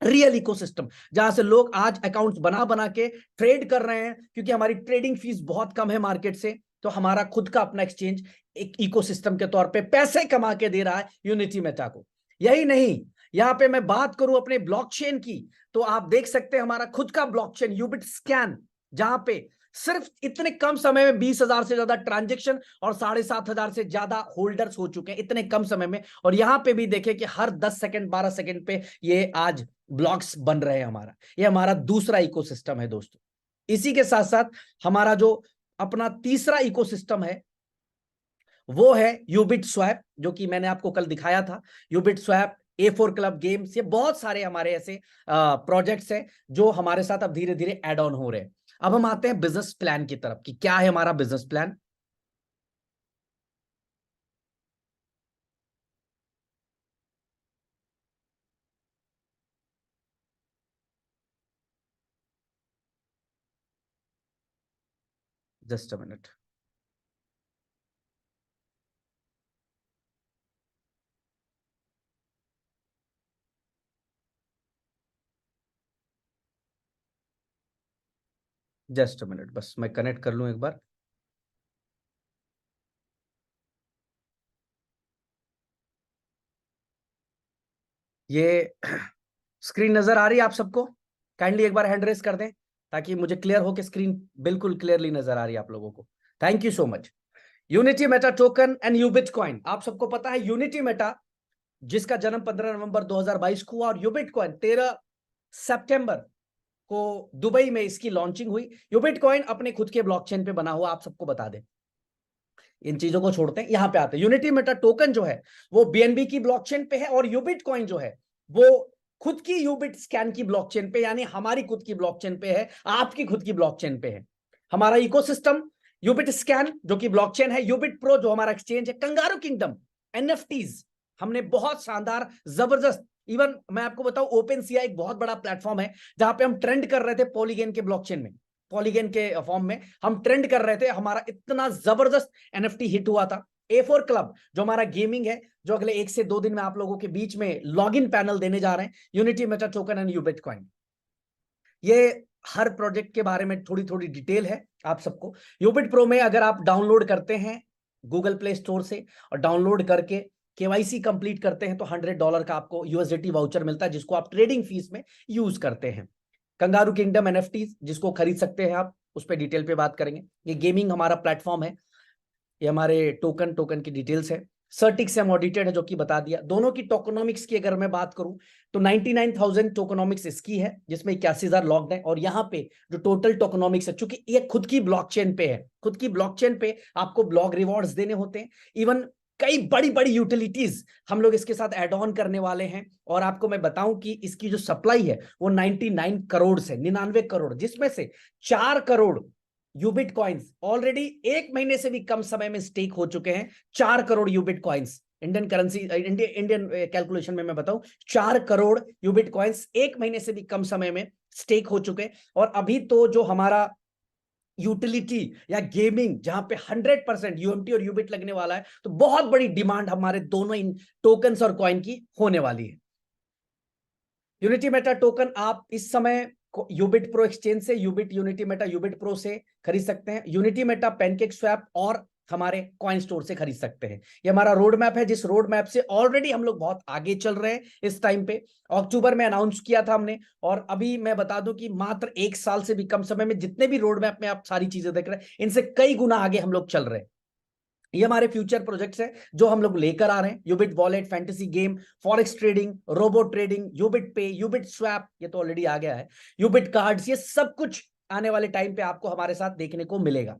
रियल इकोसिस्टम, जहां से लोग आज अकाउंट्स बना बना के ट्रेड कर रहे हैं। क्योंकि हमारी ट्रेडिंग फीस बहुत कम है मार्केट से, तो हमारा खुद का अपना एक्सचेंज एक इकोसिस्टम के तौर पे पैसे कमा के दे रहा है यूनिटी मेटा को। यही नहीं, यहां पे मैं बात करूं अपने ब्लॉकचेन की, तो आप देख सकते हैं हमारा खुद का ब्लॉकचेन यूबिट स्कैन, जहां पे सिर्फ इतने कम समय में 20,000 से ज्यादा ट्रांजेक्शन और 7,500 से ज्यादा होल्डर्स हो चुके हैं इतने कम समय में। और यहां पे भी देखें कि हर 10 सेकंड 12 सेकंड पे ये आज ब्लॉक्स बन रहे हैं हमारा। ये हमारा दूसरा इकोसिस्टम है दोस्तों। इसी के साथ साथ हमारा जो अपना तीसरा इकोसिस्टम है वो है यूबिट स्वैप, जो कि मैंने आपको कल दिखाया था। यूबिट स्वैप, A4 क्लब गेम्स, ये बहुत सारे हमारे ऐसे प्रोजेक्ट्स हैं जो हमारे साथ अब धीरे धीरे एड ऑन हो रहे हैं। अब हम आते हैं बिजनेस प्लान की तरफ कि क्या है हमारा business plan. Just a minute. Just a minute, बस मैं कनेक्ट कर लूं एक बार। ये स्क्रीन नजर आ रही है आप सबको? काइंडली एक बार हैंड रेस कर दें ताकि मुझे क्लियर हो कि स्क्रीन बिल्कुल क्लियरली नजर आ रही है आप लोगों को। Thank you so much. Unity meta token and Ubit coin, आप सबको पता है यूनिटी मेटा जिसका जन्म 15 नवंबर 2022 को हुआ, और यूबिट कॉइन 13 सितंबर को दुबई में इसकी लॉन्चिंग हुई। यूबिट कॉइन अपने खुद के ब्लॉकचेन पे बना हुआ, आप सबको बता दें। इन चीजों को छोड़ते हैं, यहां पे आते हैं। यूनिटी मेटा टोकन जो है वो बीएनबी की ब्लॉकचेन पे है, और यूबिट कॉइन जो है वो खुद की यूबिट स्कैन की ब्लॉकचेन पे, यानी हमारी खुद की ब्लॉकचेन पे है, आपकी खुद की ब्लॉकचेन पे है। हमारा इकोसिस्टम यूबिट स्कैन जो कि ब्लॉकचेन है, यूबिट प्रो जो हमारा एक्सचेंज है, कंगारू किंगडम, एनएफटीज, हमने बहुत शानदार जबरदस्त, इवन मैं आपको बताऊं ओपन सीआई एक बहुत बड़ा प्लेटफॉर्म है जहां पे हम ट्रेंड कर रहे थे पॉलीगन के ब्लॉकचेन में, पॉलीगन के फॉर्म में हम ट्रेंड कर रहे थे। हमारा इतना जबरदस्त एनएफटी हिट हुआ था। A4 क्लब जो हमारा गेमिंग है, जो अगले 1 से 2 दिन में आप लोगों के बीच में लॉगिन पैनल देने जा रहे हैं, unity meta token and Ubit coin. ये हर प्रोजेक्ट के बारे में थोड़ी थोड़ी डिटेल है आप सबको। यूबिट प्रो में अगर आप डाउनलोड करते हैं गूगल प्ले स्टोर से और डाउनलोड करके केवाईसी कंप्लीट करते हैं तो $100 का आपको यूएसडीटी वाउचर मिलता है, जिसको आप ट्रेडिंग फीस में यूज करते हैं। कंगारू किंगडम एनएफटीज जिसको खरीद सकते हैं आप, उस पर डिटेल पे बात करेंगे। ये गेमिंग हमारा प्लेटफॉर्म है, ये हमारे टोकन की डिटेल्स है। सर्टिक से हम ऑडिटेड है, जो कि बता दिया। दोनों की टोकनोमिक्स की अगर मैं बात करूं तो 99,000 टोकनोमिक्स इसकी है, जिसमें 81,000 लॉक्ड है। और यहाँ पे जो टोटल टोकनोमिक्स है, चूंकि ये खुद की ब्लॉकचेन पे है, खुद की ब्लॉकचेन पे आपको ब्लॉक रिवॉर्ड्स देने होते हैं। इवन कई बड़ी बड़ी यूटिलिटीज हम लोग इसके साथ एड ऑन करने वाले हैं। और आपको मैं बताऊं कि इसकी जो सप्लाई है वो 99 करोड़ से 99 करोड़, जिसमें से 4 करोड़ यूबिट कॉइन्स ऑलरेडी 1 महीने से भी कम समय में स्टेक हो चुके हैं। 4 crore Ubit coins Indian currency, Indian calculation में मैं बताऊं, 4 करोड़ यूबिट कॉइन्स 1 महीने से भी कम समय में स्टेक हो चुके हैं। और अभी तो जो हमारा यूटिलिटी या गेमिंग जहां पे 100% यूएमटी और यूबिट लगने वाला है, तो बहुत बड़ी डिमांड हमारे दोनों इन टोकन्स और कॉइन की होने वाली है। यूनिटी मेटा टोकन आप इस समय यूबिट प्रो एक्सचेंज से, यूबिट यूनिटी मेटा यूबिट प्रो से खरीद सकते हैं। यूनिटी मेटा पैनकेक स्वैप और हमारे कॉइन स्टोर से खरीद सकते हैं। ये हमारा रोड मैप है, जिस रोड मैप से ऑलरेडी हम लोग बहुत आगे चल रहे हैं। इस टाइम पे अक्टूबर में अनाउंस किया था हमने, और अभी मैं बता दूं कि मात्र 1 साल से भी कम समय में जितने भी रोड मैप में आप सारी चीजें देख रहे हैं, इनसे कई गुना आगे हम लोग चल रहे हैं। ये हमारे फ्यूचर प्रोजेक्ट्स हैं जो हम लोग लेकर आ रहे हैं। Ubit wallet, fantasy game, forex trading, robot trading, Ubit pay, Ubit swap, ये तो ऑलरेडी आ गया है, यूबिट कार्ड्स, ये सब कुछ आने वाले टाइम पे आपको हमारे साथ देखने को मिलेगा।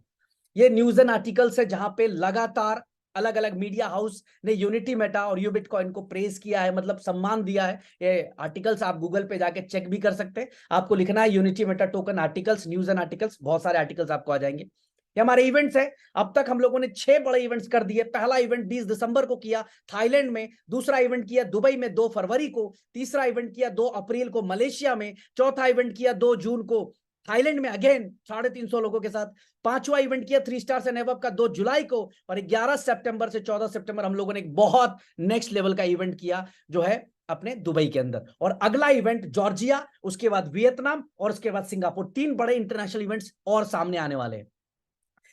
ये न्यूज एंड आर्टिकल्स है जहां पे लगातार अलग अलग मीडिया हाउस ने यूनिटी मेटा और यूबिट कॉइन को प्रेज किया है, मतलब सम्मान दिया है। ये आर्टिकल्स आप गूगल पे जाके चेक भी कर सकते हैं। आपको लिखना है unity meta token articles, news and articles, बहुत सारे आर्टिकल्स आपको आ जाएंगे। ये हमारे इवेंट्स है। अब तक हम लोगों ने 6 बड़े इवेंट्स कर दिए। पहला इवेंट 20 दिसंबर को किया थाईलैंड में, दूसरा इवेंट किया दुबई में 2 फरवरी को, तीसरा इवेंट किया 2 अप्रैल को मलेशिया में, चौथा इवेंट किया 2 जून को थाईलैंड में अगेन 350 लोगों के साथ, पांचवा इवेंट किया 3 स्टार एंड अबव का 2 जुलाई को, और 11 सितंबर से 14 सितंबर हम लोगों ने एक बहुत नेक्स्ट लेवल का इवेंट किया जो है अपने दुबई के अंदर। और अगला इवेंट जॉर्जिया, उसके बाद वियतनाम और उसके बाद सिंगापुर। 3 बड़े इंटरनेशनल इवेंट्स और सामने आने वाले हैं।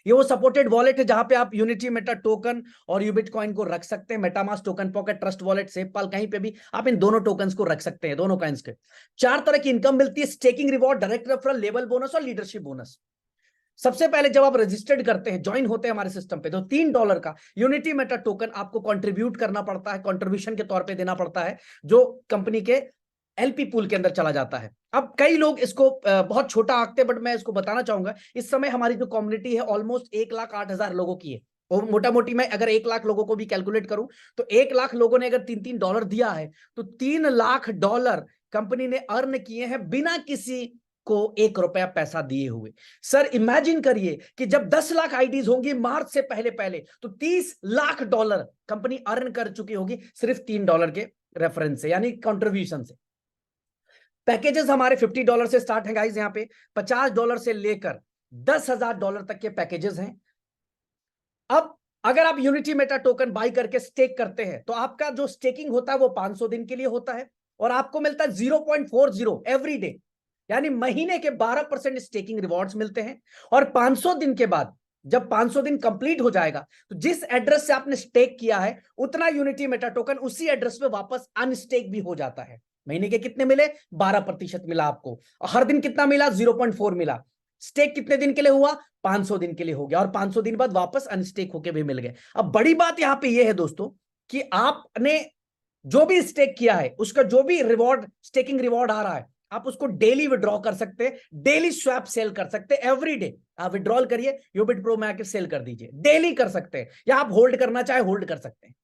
ये वो सपोर्टेड वॉलेट है जहां पे आप यूनिटी मेटा टोकन और यूबिट कॉइन को रख सकते हैं। MetaMask, token pocket, Trust Wallet, SafePal, कहीं पे भी आप इन दोनों टोकन्स को रख सकते हैं। दोनों कॉइन्स के 4 तरह की इनकम मिलती है: staking reward, direct referral, level bonus और लीडरशिप बोनस। सबसे पहले जब आप रजिस्टर्ड करते हैं, ज्वाइन होते हैं हमारे सिस्टम पे, तो $3 का यूनिटी मेटा टोकन आपको कंट्रीब्यूट करना पड़ता है, कंट्रीब्यूशन के तौर पे देना पड़ता है, जो कंपनी के एलपी पूल के अंदर चला जाता है। अब कई लोग इसको बहुत छोटा आंकते, बट मैं इसको बताना चाहूंगा, इस समय हमारी जो कम्युनिटी है ऑलमोस्ट 1,08,000 लोगों की है। और मोटा मोटी मैं अगर 1 लाख लोगों को भी कैलकुलेट करूं तो 1 लाख लोगों ने अगर $3-3 दिया है, तो $3 लाख कंपनी ने अर्न किए हैं बिना किसी को 1 रुपया पैसा दिए हुए। सर इमेजिन करिए कि जब 10 लाख आईडीज होंगी मार्च से पहले पहले, तो $30 लाख कंपनी अर्न कर चुकी होगी सिर्फ $3 के रेफरेंस से, यानी कंट्रीब्यूशन से। पैकेजेस हमारे $50 से स्टार्ट है गाइस, यहाँ पे $50 से लेकर $10,000 तक के पैकेजेस हैं। अब अगर आप यूनिटी मेटा टोकन बाई करके स्टेक करते हैं, तो आपका जो स्टेकिंग होता है वो 500 दिन के लिए होता है, और आपको मिलता है 0.40 एवरी डे, यानी महीने के 12% स्टेकिंग रिवॉर्ड्स मिलते हैं। और 500 दिन के बाद, जब 500 दिन कंप्लीट हो जाएगा, तो जिस एड्रेस से आपने स्टेक किया है उतना यूनिटी मेटा टोकन उसी एड्रेस पे वापस अनस्टेक भी हो जाता है। महीने के कितने मिले? 12% मिला आपको। हर दिन कितना मिला? 0.4 मिला। स्टेक कितने दिन के लिए हुआ? 500 दिन के लिए हो गया, और 500 दिन बाद वापस अनस्टेक होके भी मिल गए। अब बड़ी बात यहां पे यह है दोस्तों कि आपने जो भी स्टेक किया है उसका जो भी रिवॉर्ड, स्टेकिंग रिवॉर्ड आ रहा है, आप उसको डेली विड्रॉ कर सकते हैं, डेली स्वैप सेल कर सकते हैं। एवरी डे आप विड्रॉल करिए, यूबिट प्रो में आके सेल कर दीजिए, डेली कर सकते हैं, या आप होल्ड करना चाहे होल्ड कर सकते हैं।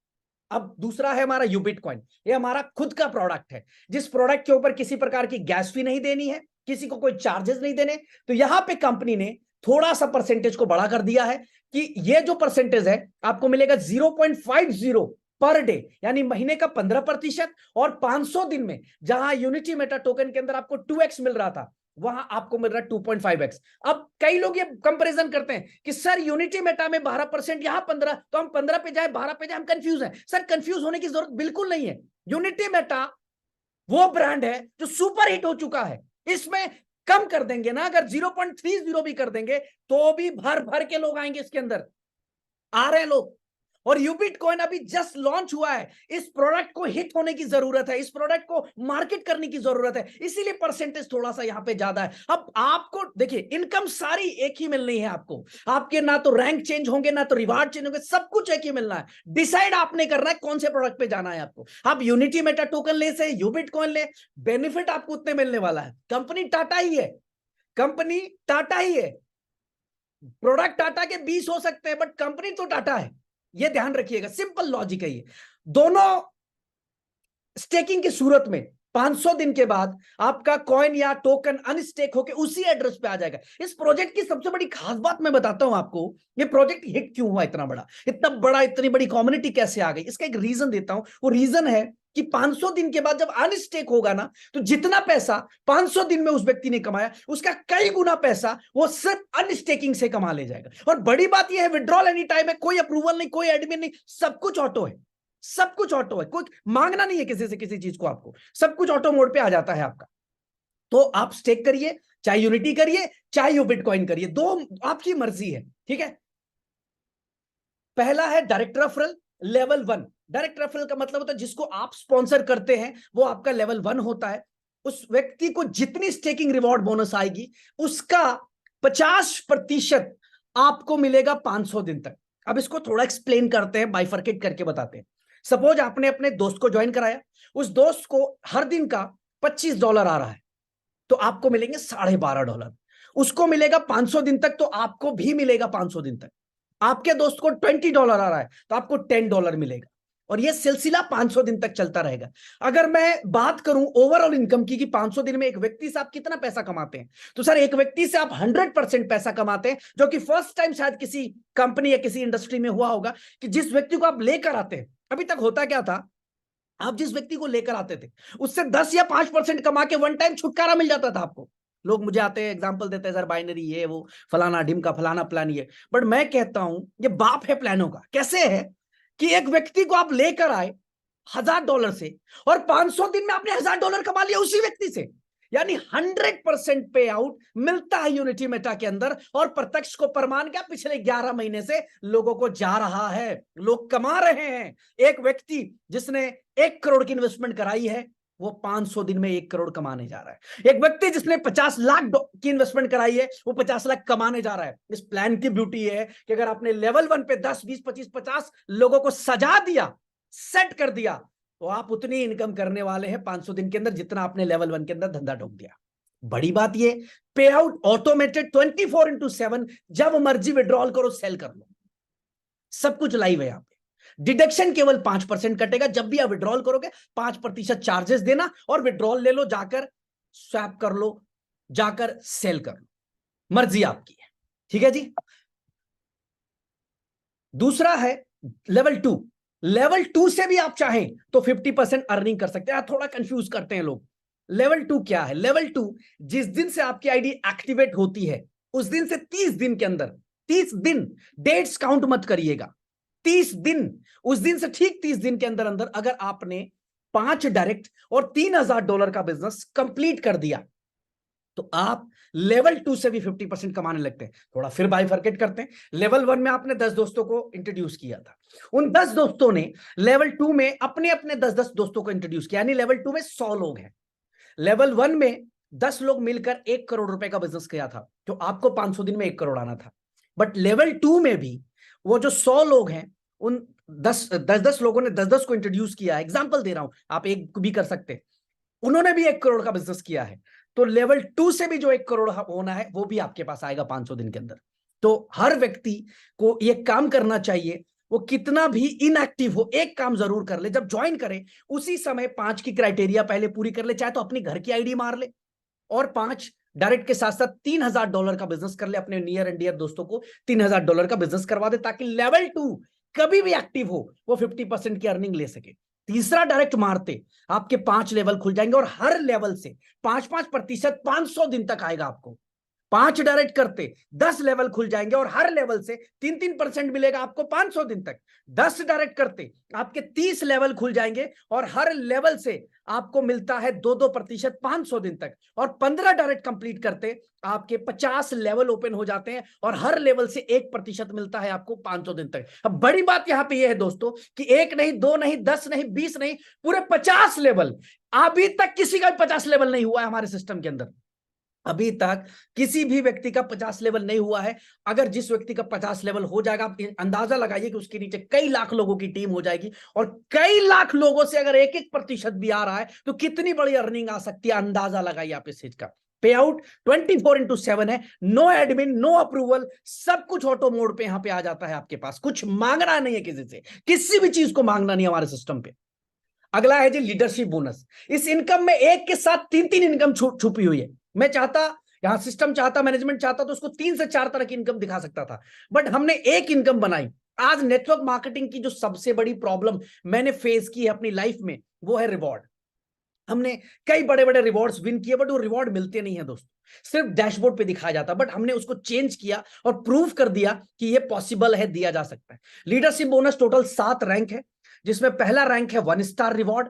अब दूसरा है हमारा यूबिट कॉइन। ये हमारा खुद का प्रोडक्ट है, जिस प्रोडक्ट के ऊपर किसी प्रकार की गैस फी नहीं देनी है, किसी को कोई चार्जेस नहीं देने। तो यहां पे कंपनी ने थोड़ा सा परसेंटेज को बढ़ा कर दिया है कि ये जो परसेंटेज है आपको मिलेगा 0.50 पर डे, यानी महीने का 15%। और 500 दिन में जहां यूनिटी मेटा टोकन के अंदर आपको 2x मिल रहा था, वहां आपको मिल रहा है 2.5x। अब कई लोग ये कंपैरिजन करते हैं कि सर यूनिटी मेटा में 12%, यहां 15, तो हम 15 पे जाए 12 पे जाए, हम कंफ्यूज हैं। सर कंफ्यूज होने की जरूरत बिल्कुल नहीं है। यूनिटी मेटा वो ब्रांड है जो सुपर हिट हो चुका है, इसमें कम कर देंगे ना, अगर 0.30 भी कर देंगे तो भी भर भर के लोग आएंगे इसके अंदर। आ रहे हैं लोग। और यूबिटकॉइन अभी जस्ट लॉन्च हुआ है, इस प्रोडक्ट को हिट होने की जरूरत है, इस प्रोडक्ट को मार्केट करने की जरूरत है, इसीलिए परसेंटेज थोड़ा सा यहां पे ज्यादा है। अब आपको देखिए, इनकम सारी एक ही मिलनी है आपको, आपके ना तो रैंक चेंज होंगे ना तो रिवार्ड चेंज होंगे, सब कुछ एक ही मिलना है। डिसाइड आपने करना है कौन से प्रोडक्ट पे जाना है आपको। आप यूनिटी मेटा टोकन ले से यूबिटकॉइन ले, बेनिफिट आपको उतने मिलने वाला है। कंपनी टाटा ही है, कंपनी टाटा ही है, प्रोडक्ट टाटा के 20 हो सकते हैं बट कंपनी तो टाटा है, ये ध्यान रखिएगा। सिंपल लॉजिक है ये। दोनों स्टेकिंग की सूरत में 500 दिन के बाद आपका कॉइन या टोकन अनस्टेक होकर उसी एड्रेस पे आ जाएगा। इस प्रोजेक्ट की सबसे बड़ी खास बात मैं बताता हूं आपको, ये प्रोजेक्ट हिट क्यों हुआ, इतना बड़ा इतनी बड़ी कम्युनिटी कैसे आ गई, इसका एक रीजन देता हूं। वो रीजन है कि 500 दिन के बाद जब अनस्टेक होगा ना, तो जितना पैसा 500 दिन में उस व्यक्ति ने कमाया, उसका कई गुना पैसा वो सिर्फ अनस्टेकिंग से कमा ले जाएगा। और बड़ी बात यह है, विड्रॉल एनी टाइम है, कोई अप्रूवल नहीं, कोई एडमिन नहीं, सब कुछ ऑटो है, सब कुछ ऑटो है, कोई मांगना नहीं है किसी से किसी चीज को, आपको सब कुछ ऑटो मोड पे आ जाता है आपका। तो आप स्टेक करिए, चाहे यूनिटी करिए चाहे यू बिटकॉइन करिए, दो आपकी मर्जी है, ठीक है। पहला है direct referral, level 1। Direct referral का मतलब होता है जिसको आप स्पॉन्सर करते हैं वो आपका लेवल 1 होता है। उस व्यक्ति को जितनी स्टेकिंग रिवॉर्ड बोनस आएगी उसका 50% आपको मिलेगा 500 दिन तक। अब इसको थोड़ा एक्सप्लेन करते हैं, बाइफरकेट करके बताते हैं। सपोज आपने अपने दोस्त को ज्वाइन कराया, उस दोस्त को हर दिन का $25 आ रहा है, तो आपको मिलेंगे $12.5। उसको मिलेगा 500 दिन तक, तो आपको भी मिलेगा 500 दिन तक। आपके दोस्त को $20 आ रहा है तो आपको $10 मिलेगा, और यह सिलसिला 500 दिन तक चलता रहेगा। अगर मैं बात करूं ओवरऑल इनकम की कि 500 दिन में एक व्यक्ति से आप कितना पैसा कमाते हैं, तो सर एक व्यक्ति से आप 100% पैसा कमाते हैं, जो कि फर्स्ट टाइम शायद किसी कंपनी या किसी इंडस्ट्री में हुआ होगा कि जिस व्यक्ति को आप लेकर आते हैं। अभी तक होता क्या था, आप जिस व्यक्ति को लेकर आते थे उससे 10 या 5% कमा के वन टाइम छुटकारा मिल जाता था आपको। लोग मुझे आते हैं एग्जांपल देते हैं, सर बाइनरी ये वो फलाना ढिम का फलाना प्लान ये, बट मैं कहता हूं ये बाप है प्लानों का। कैसे है कि एक व्यक्ति को आप लेकर आए $1000 से, और 500 दिन में आपने $1000 कमा लिया उसी व्यक्ति से, यानी 100% पे आउट मिलता है यूनिटी मेटा के अंदर। और प्रत्यक्ष को प्रमाण क्या, पिछले 11 महीने से लोगों को जा रहा है, लोग कमा रहे हैं। एक व्यक्ति जिसने 1 करोड़ की इन्वेस्टमेंट कराई है वो 500 दिन में 1 करोड़ कमाने जा रहा है। एक व्यक्ति जिसने 50 लाख की इन्वेस्टमेंट कराई है वो 50 लाख कमाने जा रहा है। इस प्लान की ब्यूटी है कि अगर आपने लेवल 1 पे 10 20 25 50 लोगों को सजा दिया, सेट कर दिया, तो आप उतनी इनकम करने वाले हैं 500 दिन के अंदर जितना आपने लेवल 1 के अंदर धंधा ठोक दिया। बड़ी बात ये, पे आउट ऑटोमेटेड 24/7, जब मर्जी विड्रॉल करो सेल कर लो, सब कुछ लाइव है यहां पे। डिडक्शन केवल 5% कटेगा, जब भी आप विड्रॉल करोगे 5% चार्जेस देना, और विड्रॉल ले लो, जाकर स्वैप कर लो, जाकर सेल कर लो, मर्जी आपकी है, ठीक है जी। दूसरा है लेवल 2। लेवल 2 से भी आप चाहें तो 50% अर्निंग कर सकते हैं। थोड़ा कंफ्यूज करते हैं लोग, लेवल 2 क्या है। लेवल 2 जिस दिन से आपकी आईडी एक्टिवेट होती है उस दिन से 30 दिन के अंदर, 30 दिन, डेट्स काउंट मत करिएगा, 30 दिन, उस दिन से ठीक 30 दिन के अंदर अंदर अगर आपने 5 डायरेक्ट और $3000 का बिजनेस कंप्लीट कर दिया तो आप लेवल 2 से भी 50% कमाने लगते हैं। थोड़ा फिर बाइफरकेट करते हैं। लेवल 1 में आपने 10 दोस्तों को इंट्रोड्यूस किया था, उन 10 दोस्तों ने लेवल 2 में अपने अपने 10-10 दोस्तों को इंट्रोड्यूस किया, यानी लेवल 2 में 100 लोग हैं। लेवल 1 में 10 लोग मिलकर 1 करोड़ रुपए का बिजनेस किया था, तो आपको 500 दिन में 1 करोड़ आना था। बट लेवल 2 में भी वो जो 100 लोग हैं, उन 10 लोगों ने 10-10 को इंट्रोड्यूस किया है। एग्जाम्पल दे रहा हूं, आप एक भी कर सकते, उन्होंने भी 1 करोड़ का बिजनेस किया है, तो लेवल 2 से भी जो 1 करोड़ होना है वो भी आपके पास आएगा 500 दिन के अंदर। तो हर व्यक्ति को ये काम करना चाहिए, वो कितना भी इनएक्टिव हो एक काम जरूर कर ले। जब ज्वाइन करे उसी समय 5 की क्राइटेरिया पहले पूरी कर ले, चाहे तो अपनी घर की आईडी मार ले, और 5 डायरेक्ट के साथ साथ $3000 का बिजनेस कर ले, अपने नियर एंड डियर दोस्तों को $3000 का बिजनेस करवा दे, ताकि लेवल 2 कभी भी एक्टिव हो वो 50% की अर्निंग ले सके। तीसरा डायरेक्ट मारते आपके 5 लेवल खुल जाएंगे, और हर लेवल से 5-5% 500 दिन तक आएगा आपको। 5 डायरेक्ट करते 10 लेवल खुल जाएंगे और हर लेवल से 3-3% मिलेगा आपको 500 दिन तक। 10 डायरेक्ट करते आपके 30 लेवल खुल जाएंगे और हर लेवल से आपको मिलता है 2-2% 500 दिन तक। और 15 डायरेक्ट कंप्लीट करते आपके 50 लेवल ओपन हो जाते हैं और हर लेवल से 1% मिलता है आपको 500 दिन तक। अब बड़ी बात यहां पे यह है दोस्तों कि 1 नहीं, 2 नहीं, 10 नहीं, 20 नहीं, पूरे 50 लेवल। अभी तक किसी का भी 50 लेवल नहीं हुआ है हमारे सिस्टम के अंदर। अभी तक किसी भी व्यक्ति का 50 लेवल नहीं हुआ है। अगर जिस व्यक्ति का 50 लेवल हो जाएगा, आप अंदाजा लगाइए कि उसके नीचे कई लाख लोगों की टीम हो जाएगी और कई लाख लोगों से अगर 1-1% भी आ रहा है तो कितनी बड़ी अर्निंग आ सकती है, अंदाजा लगाइए आप इस चीज का। पे आउट 24/7 है, नो एडमिन, नो अप्रूवल, सब कुछ ऑटो मोड पे यहां पे आ जाता है आपके पास। कुछ मांगना नहीं है किसी से, किसी भी चीज को मांगना नहीं हमारे सिस्टम पे। अगला है जी लीडरशिप बोनस। इस इनकम में एक के साथ 3-3 इनकम छुपी हुई है। मैं चाहता, यहां सिस्टम चाहता, मैनेजमेंट चाहता तो उसको 3 से 4 तरह की इनकम दिखा सकता था, बट हमने एक इनकम बनाई। आज नेटवर्क मार्केटिंग की जो सबसे बड़ी प्रॉब्लम मैंने फेस की है अपनी लाइफ में वो है रिवॉर्ड। हमने कई बड़े बड़े रिवॉर्ड्स विन किए बट वो रिवॉर्ड मिलते नहीं है दोस्तों, सिर्फ डैशबोर्ड पे दिखाया जाता। बट हमने उसको चेंज किया और प्रूव कर दिया कि ये पॉसिबल है, दिया जा सकता है। लीडरशिप बोनस टोटल 7 रैंक है, जिसमें पहला रैंक है 1 स्टार रिवॉर्ड।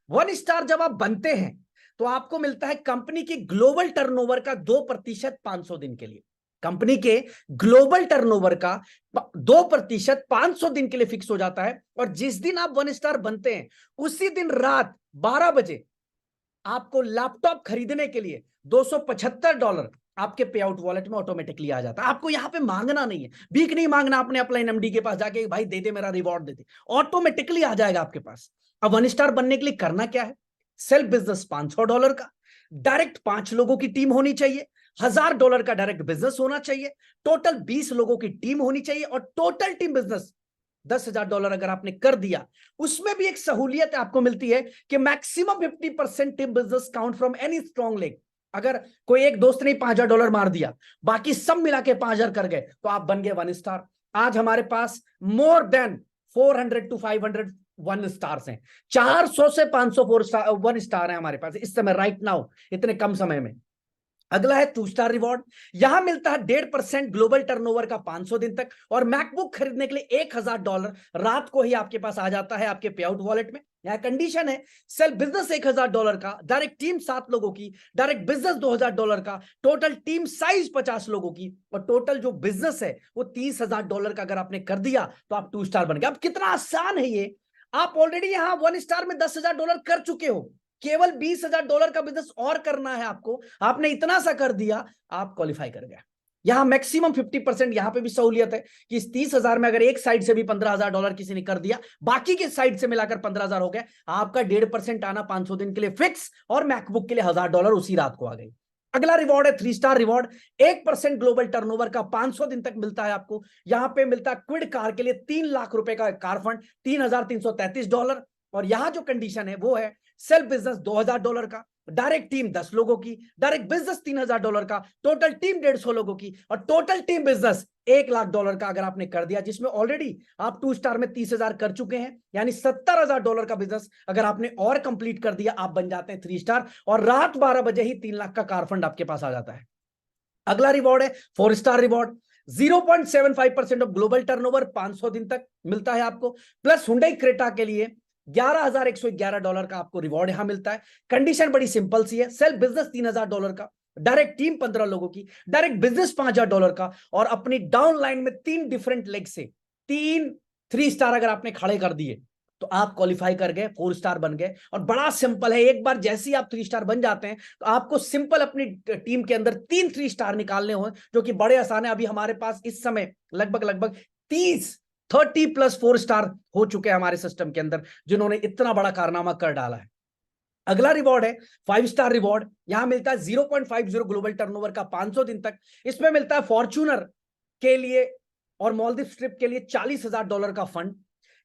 1 स्टार जब आप बनते हैं तो आपको मिलता है कंपनी की ग्लोबल टर्नओवर का 2% 500 दिन के लिए। कंपनी के ग्लोबल टर्नओवर का 2% 500 दिन के लिए फिक्स हो जाता है। और जिस दिन आप 1 स्टार बनते हैं उसी दिन रात 12 बजे आपको लैपटॉप खरीदने के लिए $275 आपके पे आउट वॉलेट में ऑटोमेटिकली आ जाता है। आपको यहां पे मांगना नहीं है, भीख नहीं मांगना अपने अपलाइन एमडी के पास जाके भाई दे दे मेरा रिवॉर्ड दे दे, ऑटोमेटिकली आ जाएगा आपके पास। अब 1 स्टार बनने के लिए करना क्या है? सेल्फ बिजनेस $500 का, डायरेक्ट 5 लोगों की टीम होनी चाहिए, $1000 का डायरेक्ट बिजनेस होना चाहिए, टोटल 20 लोगों की टीम होनी चाहिए और टोटल टीम बिजनेस $10,000 अगर आपने कर दिया, उसमें भी एक सहूलियत आपको मिलती है कि maximum 50% team business count from any strong leg. अगर कोई एक दोस्त ने $5,000 मार दिया, बाकी सब मिला के 5,000 कर गए, तो आप बन गए 1 स्टार। आज हमारे पास मोर देन 400 to 500 1 स्टार्स हैं, 400 से 500 1 स्टार है हमारे पास इस समय, राइट नाउ, इतने कम समय में। अगला है 2 स्टार रिवॉर्ड। यहां मिलता है 1.5% ग्लोबल टर्नओवर का 500 दिन तक और मैकबुक खरीदने के लिए $1,000 रात को ही आपके पास आ जाता है आपके पे आउट वॉलेट में। यह कंडीशन है, सेल्फ बिजनेस $1,000 का, डायरेक्ट टीम 7 लोगों की, डायरेक्ट बिजनेस $2,000 का, टोटल टीम साइज 50 लोगों की और टोटल जो बिजनेस है वो $30,000 का अगर आपने कर दिया तो आप 2 स्टार बन गए। अब कितना आसान है ये, आप ऑलरेडी यहां 1 स्टार में $10,000 कर चुके हो, केवल $20,000 का बिजनेस और करना है आपको, आपने इतना सा कर दिया, आप क्वालिफाई कर गए। यहां मैक्सिमम 50%, यहां पे भी सहूलियत है कि इस 30,000 में अगर एक साइड से भी $15,000 किसी ने कर दिया, बाकी के साइड से मिलाकर 15,000 हो गया, आपका 1.5% आना 500 दिन के लिए फिक्स और मैकबुक के लिए $1,000 उसी रात को आ गई। अगला रिवॉर्ड है 3 स्टार रिवॉर्ड। 1% ग्लोबल टर्नओवर का 500 दिन तक मिलता है आपको। यहां पे मिलता है क्विड कार के लिए 3 लाख रुपए का कार फंड, $3,333। और यहां जो कंडीशन है वो है सेल्फ बिजनेस $2,000 का, डायरेक्ट टीम 10 लोगों की, डायरेक्ट बिजनेस $3,000 का, टोटल टीम 150 लोगों की और टोटल टीम बिजनेस $1,00,000 का अगर आपने कर दिया, जिसमें ऑलरेडी आप 2 स्टार में 30,000 कर चुके हैं, यानी $70,000 का बिजनेस अगर आपने और कंप्लीट कर दिया, आप बन जाते हैं 3 स्टार और रात 12 बजे ही 3 लाख का कार फंड आपके पास आ जाता है। अगला रिवॉर्ड है 4 star reward. 0.75% of global turnover 500 दिन तक मिलता है आपको, प्लस हुंडई क्रेटा के लिए $11,111 का आपको रिवॉर्ड यहां मिलता है। कंडीशन बड़ी सिंपल सी है, सेल्फ बिजनेस $3,000 का, डायरेक्ट टीम 15 लोगों की, डायरेक्ट बिजनेस $5,000 का और अपनी डाउन लाइन में 3 डिफरेंट लेग से 3 स्टार अगर आपने खड़े कर दिए तो आप क्वालिफाई कर गए, 4 स्टार बन गए। और बड़ा सिंपल है, एक बार जैसे ही आप 3 स्टार बन जाते हैं तो आपको सिंपल अपनी टीम के अंदर 3 स्टार निकालने हो, जो कि बड़े आसान है। अभी हमारे पास इस समय लगभग 30+ 4 स्टार हो चुके हैं हमारे सिस्टम के अंदर, जिन्होंने इतना बड़ा कारनामा कर डाला है। अगला रिवॉर्ड है 5 स्टार रिवॉर्ड। यहां मिलता है 0.50 ग्लोबल टर्नओवर का 500 दिन तक। इसमें मिलता है फॉर्च्यूनर के लिए और मालदीव ट्रिप के लिए $40,000 का फंड,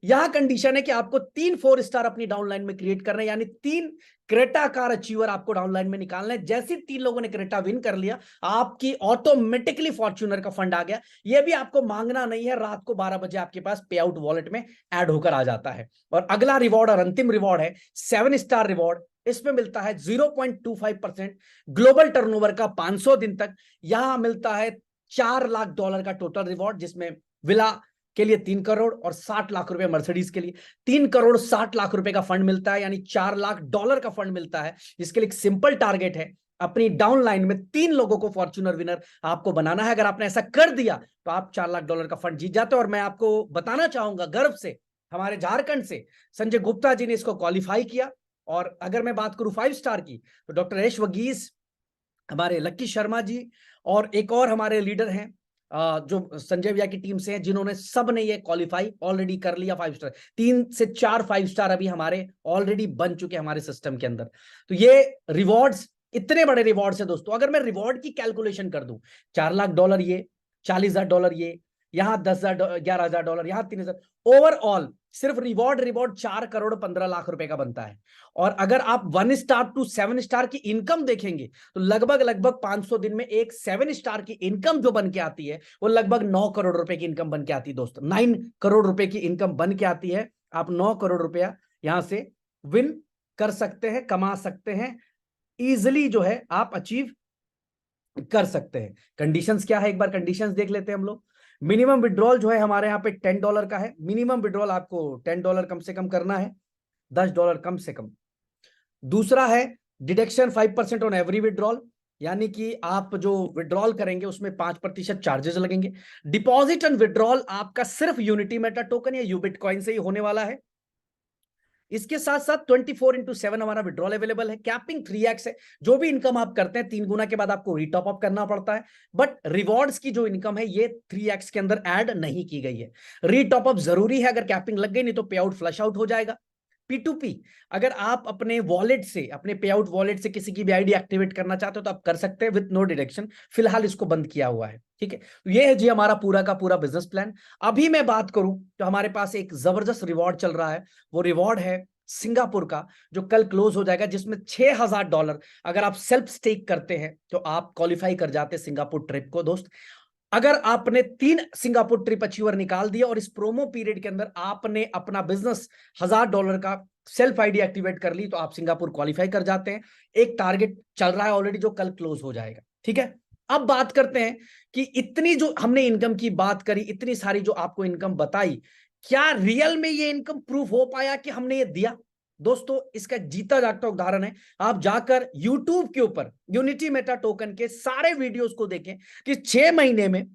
यहां कंडीशन है कि आपको 3 4 स्टार अपनी डाउनलाइन में क्रिएट करना है, यानी 3 क्रेटा कार अचीवर आपको डाउनलाइन में निकालना है। जैसे 3 लोगों ने क्रेटा विन कर लिया, आपकी ऑटोमेटिकली फॉर्च्यूनर का फंड आ गया। यह भी आपको मांगना नहीं है, रात को 12 बजे आपके पास पे आउट वॉलेट में ऐड होकर आ जाता है। और अगला रिवॉर्ड और अंतिम रिवॉर्ड है 7 स्टार रिवॉर्ड। इसमें मिलता है 0.25% ग्लोबल टर्नओवर का 500 दिन तक। यहां मिलता है $4 लाख का टोटल रिवॉर्ड, जिसमें विला के लिए 3 करोड़ और 60 लाख रुपए मर्सिडीज के लिए 3 करोड़ 60 लाख रुपए का फंड मिलता है, यानी $4 लाख का फंड मिलता है। जिसके लिए एक सिंपल टारगेट है, अपनी डाउनलाइन में 3 लोगों को फॉर्च्यूनर विनर आपको बनाना है। अगर आपने ऐसा कर दिया तो आप $4 लाख का फंड जीत जाते हो। और मैं आपको बताना चाहूंगा गर्व से, हमारे झारखंड से संजय गुप्ता जी ने इसको क्वालिफाई किया। और अगर मैं बात करूं 5 स्टार की, तो डॉक्टर यश वगीस, हमारे लक्की शर्मा जी और एक और हमारे लीडर हैं जो संजय भैया की टीम से हैं, जिन्होंने सब ने ये क्वालिफाई ऑलरेडी कर लिया 5 स्टार। 3 से 4 5 स्टार अभी हमारे ऑलरेडी बन चुके हैं हमारे सिस्टम के अंदर। तो ये रिवॉर्ड्स इतने बड़े रिवॉर्ड्स है दोस्तों। अगर मैं रिवॉर्ड की कैलकुलेशन कर दूं, $4 लाख ये, $40,000 ये, यहां $10,000 $11,000, यहां 3,000, ओवरऑल सिर्फ रिवॉर्ड 4 करोड़ 15 लाख रुपए का बनता है। और अगर आप 1 स्टार टू 7 स्टार की इनकम देखेंगे तो लगभग 500 दिन में एक 7 स्टार की इनकम जो बन के आती है वो लगभग 9 करोड़ रुपए की इनकम बन के आती है दोस्तों। 9 करोड़ रुपए की इनकम बन के आती है। आप 9 करोड़ रुपया यहां से विन कर सकते हैं, कमा सकते हैं, इजिली जो है आप अचीव कर सकते हैं। कंडीशंस क्या है, एक बार कंडीशंस देख लेते हैं हम लोग। मिनिमम विड्रॉल जो है हमारे यहाँ पे $10 का है। मिनिमम विड्रॉल आपको $10 कम से कम करना है, $10 कम से कम। दूसरा है डिडक्शन 5% ऑन एवरी विड्रॉल, यानी कि आप जो विड्रॉल करेंगे उसमें 5% चार्जेस लगेंगे। डिपॉजिट एंड विड्रॉल आपका सिर्फ यूनिटी मेटा टोकन या यूबिटकॉइन से ही होने वाला है। इसके साथ साथ 24/7 हमारा विड्रॉल अवेलेबल है। कैपिंग 3x है। जो भी इनकम आप करते हैं 3 गुना के बाद आपको रीटॉप अप करना पड़ता है। बट रिवॉर्ड्स की जो इनकम है ये 3x के अंदर ऐड नहीं की गई है। रीटॉप अप जरूरी है, अगर कैपिंग लग गई नहीं तो पे आउट फ्लश आउट हो जाएगा। P2P, अगर आप अपने वॉलेट से, अपने पे आउट वॉलेट से किसी की भी आईडी एक्टिवेट करना चाहते हो तो आप कर सकते हैं विद नो डिडक्शन। फिलहाल इसको बंद किया हुआ है, ठीक है। तो ये है जी हमारा पूरा का पूरा बिजनेस प्लान। अभी मैं बात करूं तो हमारे पास एक जबरदस्त रिवॉर्ड चल रहा है। वो रिवॉर्ड है सिंगापुर का, जो कल क्लोज हो जाएगा, जिसमें $6,000 अगर आप सेल्फ स्टेक करते हैं तो आप क्वालिफाई कर जाते हैं सिंगापुर ट्रिप को। दोस्त, अगर आपने 3 सिंगापुर ट्रिप अचीवर निकाल दिया और इस प्रोमो पीरियड के अंदर आपने अपना बिजनेस $1,000 का सेल्फ आईडी एक्टिवेट कर ली तो आप सिंगापुर क्वालिफाई कर जाते हैं। एक टारगेट चल रहा है ऑलरेडी जो कल क्लोज हो जाएगा, ठीक है। अब बात करते हैं कि इतनी जो हमने इनकम की बात करी, इतनी सारी जो आपको इनकम बताई, क्या रियल में ये इनकम प्रूफ हो पाया कि हमने ये दिया? दोस्तों, इसका जीता जागता उदाहरण है, आप जाकर YouTube के ऊपर यूनिटी मेटा टोकन के सारे वीडियोस को देखें कि 6 महीने में,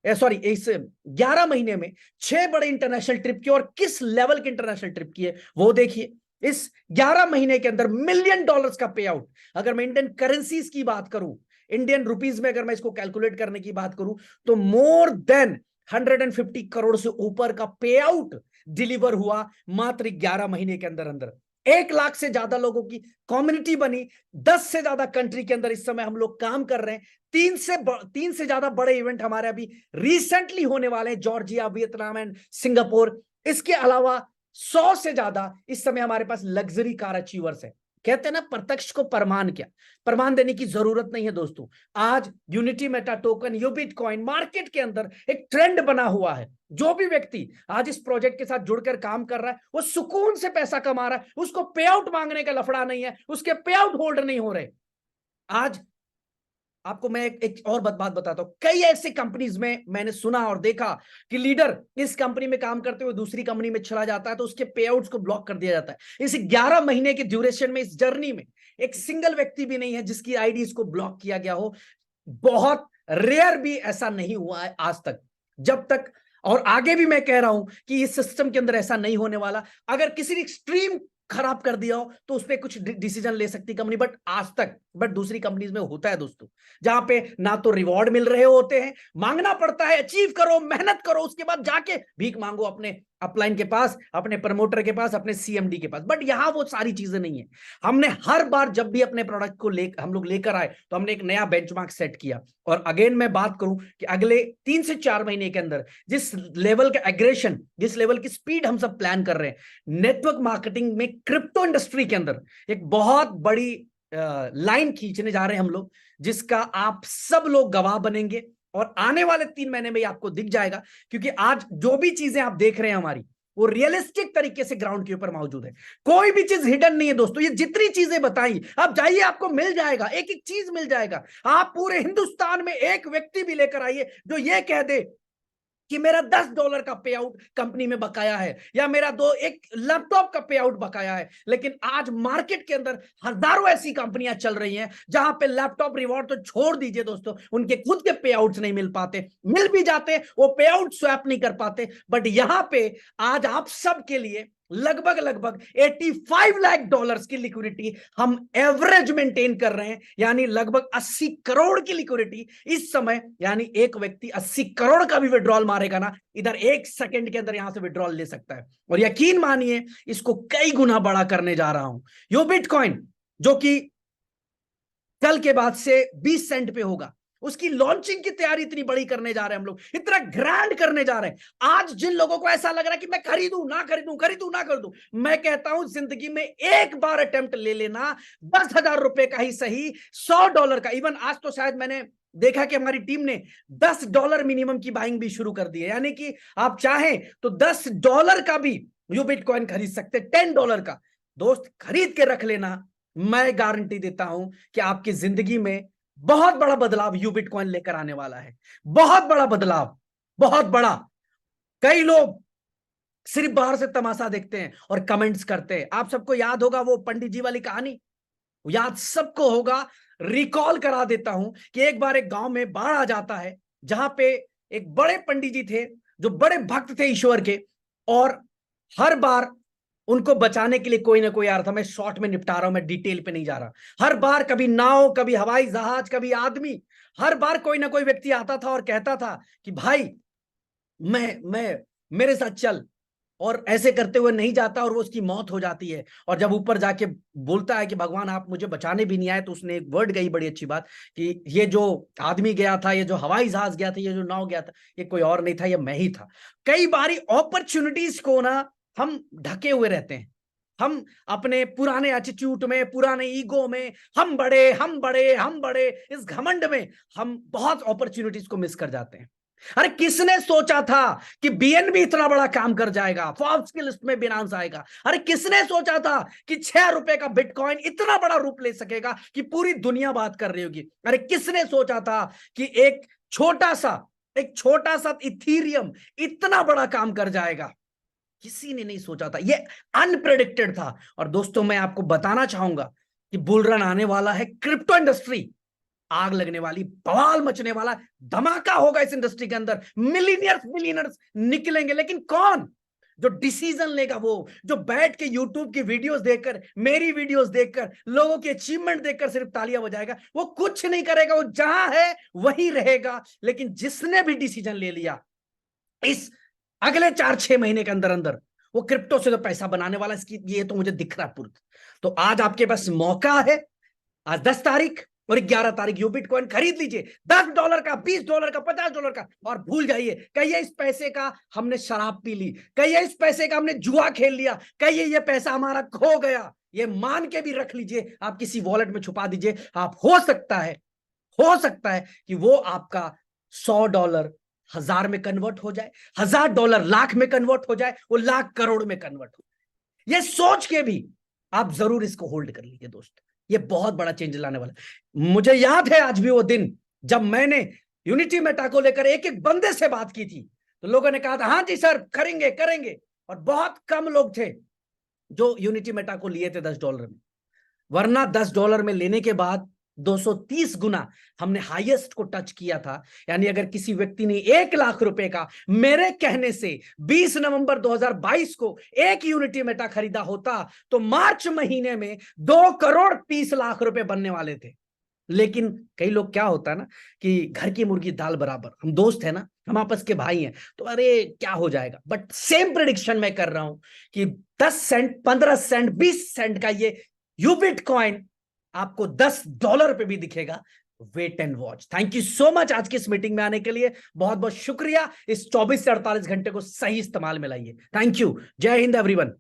सॉरी इस 11 महीने में 6 बड़े इंटरनेशनल ट्रिप किए, और किस लेवल के इंटरनेशनल ट्रिप किए वो देखिए। इस 11 महीने के अंदर $1 मिलियन का पे आउट। अगर मैं इंडियन करेंसीज की बात करूं, इंडियन रुपीज में अगर मैं इसको कैलकुलेट करने की बात करूं, तो मोर देन 150 करोड़ से ऊपर का पे आउट डिलीवर हुआ मात्र 11 महीने के अंदर अंदर। 1 लाख से ज्यादा लोगों की कम्युनिटी बनी। 10 से ज्यादा कंट्री के अंदर इस समय हम लोग काम कर रहे हैं। 3 से ज्यादा बड़े इवेंट हमारे अभी रिसेंटली होने वाले हैं, जॉर्जिया, वियतनाम एंड सिंगापुर। इसके अलावा 100 से ज्यादा इस समय हमारे पास लग्जरी कार अचीवर्स है। कहते हैं ना, प्रत्यक्ष को प्रमाण, क्या प्रमाण देने की जरूरत नहीं है दोस्तों। आज यूनिटी मेटा टोकन, यूबिटकॉइन मार्केट के अंदर एक ट्रेंड बना हुआ है। जो भी व्यक्ति आज इस प्रोजेक्ट के साथ जुड़कर काम कर रहा है वो सुकून से पैसा कमा रहा है। उसको पे आउट मांगने का लफड़ा नहीं है, उसके पे आउट होल्ड नहीं हो रहे। आज आपको मैं एक और बात बताता हूं। कई ऐसे कंपनीज में मैंने सुना और देखा कि लीडर इस कंपनी में काम करते हुए दूसरी कंपनी में चला जाता है तो उसके पे आउट्स को ब्लॉक कर दिया जाता है। इस 11 महीने के ड्यूरेशन में, इस जर्नी में एक सिंगल व्यक्ति भी नहीं है जिसकी आईडी को ब्लॉक किया गया हो। बहुत रेयर भी ऐसा नहीं हुआ है आज तक, जब तक, और आगे भी मैं कह रहा हूं कि इस सिस्टम के अंदर ऐसा नहीं होने वाला। अगर किसी ने एक्सट्रीम खराब कर दिया हो तो उस पर कुछ डिसीजन ले सकती कंपनी, बट दूसरी कंपनीज में होता है दोस्तों, जहां पे ना तो रिवॉर्ड मिल रहे होते हैं, मांगना पड़ता है, अचीव करो, मेहनत करो, उसके बाद जाके भीख मांगो अपने अपलाइन के पास, अपने प्रमोटर के पास, अपने सीएमडी के पास। बट यहां वो सारी चीजें नहीं है। हमने हर बार जब भी अपने प्रोडक्ट को हम लोग लेकर आए तो हमने एक नया बेंचमार्क सेट किया। और अगेन मैं बात करूं कि अगले 3 से 4 महीने के अंदर जिस लेवल का एग्रेशन, जिस लेवल की स्पीड हम सब प्लान कर रहे हैं नेटवर्क मार्केटिंग में, क्रिप्टो इंडस्ट्री के अंदर एक बहुत बड़ी लाइन खींचने जा रहे हैं हम लोग, जिसका आप सब लोग गवाह बनेंगे। और आने वाले 3 महीने में आपको दिख जाएगा, क्योंकि आज जो भी चीजें आप देख रहे हैं हमारी, वो रियलिस्टिक तरीके से ग्राउंड के ऊपर मौजूद है। कोई भी चीज हिडन नहीं है दोस्तों। ये जितनी चीजें बताई आप जाइए, आपको मिल जाएगा, एक एक चीज मिल जाएगा। आप पूरे हिंदुस्तान में एक व्यक्ति भी लेकर आइए जो ये कह दे कि मेरा $10 का पे आउट कंपनी में बकाया है, या मेरा एक लैपटॉप का पे आउट बकाया है। लेकिन आज मार्केट के अंदर हजारों ऐसी कंपनियां चल रही हैं जहां पे लैपटॉप रिवॉर्ड तो छोड़ दीजिए दोस्तों, उनके खुद के पे आउट्स नहीं मिल पाते, मिल भी जाते वो पे आउट स्वैप नहीं कर पाते। बट यहां पे आज आप सब के लिए लगभग लगभग $85 लाख की लिक्विडिटी हम एवरेज मेंटेन कर रहे हैं, यानी लगभग 80 करोड़ की लिक्विडिटी इस समय। यानी एक व्यक्ति 80 करोड़ का भी विड्रॉल मारेगा ना, इधर 1 सेकंड के अंदर यहां से विड्रॉल ले सकता है। और यकीन मानिए इसको कई गुना बड़ा करने जा रहा हूं। यो बिटकॉइन जो कि कल के बाद से 20 सेंट पे होगा, उसकी लॉन्चिंग की तैयारी इतनी बड़ी करने जा रहे हैं हम लोग, इतना ग्रैंड करने जा रहे हैं। आज जिन लोगों को ऐसा लग रहा है कि मैं खरीदूं ना खरीदूं, खरीदूं ना खरीदूं, मैं कहता हूं जिंदगी में एक बार अटेम्प्ट ले लेना, 10,000 रुपए का ही सही, $100 का। इवन आज तो शायद मैंने देखा कि हमारी टीम ने $10 मिनिमम की बाइंग भी शुरू कर दी है। यानी कि आप चाहें तो $10 का भी यू बिटकॉइन खरीद सकते, $10 का। दोस्त खरीद के रख लेना, मैं गारंटी देता हूं कि आपकी जिंदगी में बहुत बड़ा बदलाव यू बिटकॉइन लेकर आने वाला है। बहुत बड़ा बदलाव, बहुत बड़ा। कई लोग सिर्फ बाहर से तमाशा देखते हैं और कमेंट्स करते हैं। आप सबको याद होगा वो पंडित जी वाली कहानी, याद सबको होगा। रिकॉल करा देता हूं कि एक बार एक गांव में बाढ़ आ जाता है, जहां पे एक बड़े पंडित जी थे जो बड़े भक्त थे ईश्वर के, और हर बार उनको बचाने के लिए कोई ना कोई आ रहा था। मैं शॉर्ट में निपटा रहा हूं, मैं डिटेल पे नहीं जा रहा। हर बार कभी नाव, कभी हवाई जहाज, कभी आदमी, हर बार कोई ना कोई व्यक्ति आता था और कहता था कि भाई मैं मेरे साथ चल, और ऐसे करते हुए नहीं जाता और वो उसकी मौत हो जाती है। और जब ऊपर जाके बोलता है कि भगवान आप मुझे बचाने भी नहीं आए, तो उसने एक वर्ड गई बड़ी अच्छी बात कि ये जो आदमी गया था, ये जो हवाई जहाज गया था, ये जो नाव गया था, ये कोई और नहीं था, ये मैं ही था। कई बारी अपॉर्चुनिटीज को ना हम ढके हुए रहते हैं। हम अपने पुराने एटीट्यूड में, पुराने ईगो में, हम बड़े हम बड़े हम बड़े, इस घमंड में हम बहुत अपॉर्चुनिटीज को मिस कर जाते हैं। अरे किसने सोचा था कि बीएनबी इतना बड़ा काम कर जाएगा, फोर्ब्स की लिस्ट में बिनांस आएगा? अरे किसने सोचा था कि $6 का बिटकॉइन इतना बड़ा रूप ले सकेगा कि पूरी दुनिया बात कर रही होगी? अरे किसने सोचा था कि एक छोटा सा इथीरियम इतना बड़ा काम कर जाएगा? किसी ने नहीं सोचा था, ये अनप्रेडिक्टेड था। और दोस्तों मैं आपको बताना चाहूंगा कि बुल रन आने वाला है, क्रिप्टो इंडस्ट्री आग लगने वाली, बवाल मचने वाला, धमाका होगा इस इंडस्ट्री के अंदर, मिलियनर्स निकलेंगे। लेकिन कौन? जो डिसीजन लेगा, वो जो बैठ के यूट्यूब की वीडियोस देखकर, मेरी वीडियोस देखकर, लोगों की अचीवमेंट देखकर सिर्फ तालियां बजाएगा, वो कुछ नहीं करेगा, वो जहां है वहीं रहेगा। लेकिन जिसने भी डिसीजन ले लिया इस अगले 4-6 महीने के अंदर अंदर, वो क्रिप्टो से तो पैसा बनाने वाला, इसकी ये तो मुझे दिख रहा है पूर्व। तो आज आपके पास मौका है, आज 10 तारीख और 11 तारीख यू बिटकॉइन खरीद लीजिए, $10 का, $20 का, $50 का। और भूल जाइए, कहिए इस पैसे का हमने शराब पी ली, कहिए इस पैसे का हमने जुआ खेल लिया, कहिए ये पैसा हमारा खो गया। ये मान के भी रख लीजिए, आप किसी वॉलेट में छुपा दीजिए। आप हो सकता है कि वो आपका $100 1000 में कन्वर्ट हो जाए, $1000 लाख में कन्वर्ट हो जाए, वो लाख करोड़ में कन्वर्ट हो जाए। ये सोच के भी आप जरूर इसको होल्ड कर लीजिए दोस्त, ये बहुत बड़ा चेंज लाने वाला है। मुझे याद है आज भी वो दिन जब मैंने यूनिटी मेटा को लेकर एक एक बंदे से बात की थी, तो लोगों ने कहा था हाँ जी सर करेंगे, और बहुत कम लोग थे जो यूनिटी मेटा को लिए थे $10 में। वरना $10 में लेने के बाद 230 गुना हमने हाईएस्ट को टच किया था। यानी अगर किसी व्यक्ति ने 1 लाख रुपए का मेरे कहने से 20 नवंबर 2022 को एक यूनिटी मेटा खरीदा होता, तो मार्च महीने में 2,30,00,000 रुपए बनने वाले थे। लेकिन कई लोग, क्या होता है ना कि घर की मुर्गी दाल बराबर, हम दोस्त है ना, हम आपस के भाई हैं, तो अरे क्या हो जाएगा। बट सेम प्रेडिक्शन मैं कर रहा हूं कि 10 सेंट, 15 सेंट, 20 सेंट का ये यूबिट कॉइन आपको $10 पे भी दिखेगा। Wait and watch. Thank you so much आज की इस मीटिंग में आने के लिए, बहुत बहुत शुक्रिया। इस 24 से 48 घंटे को सही इस्तेमाल में लाइए। Thank you. जय हिंद एवरीवन।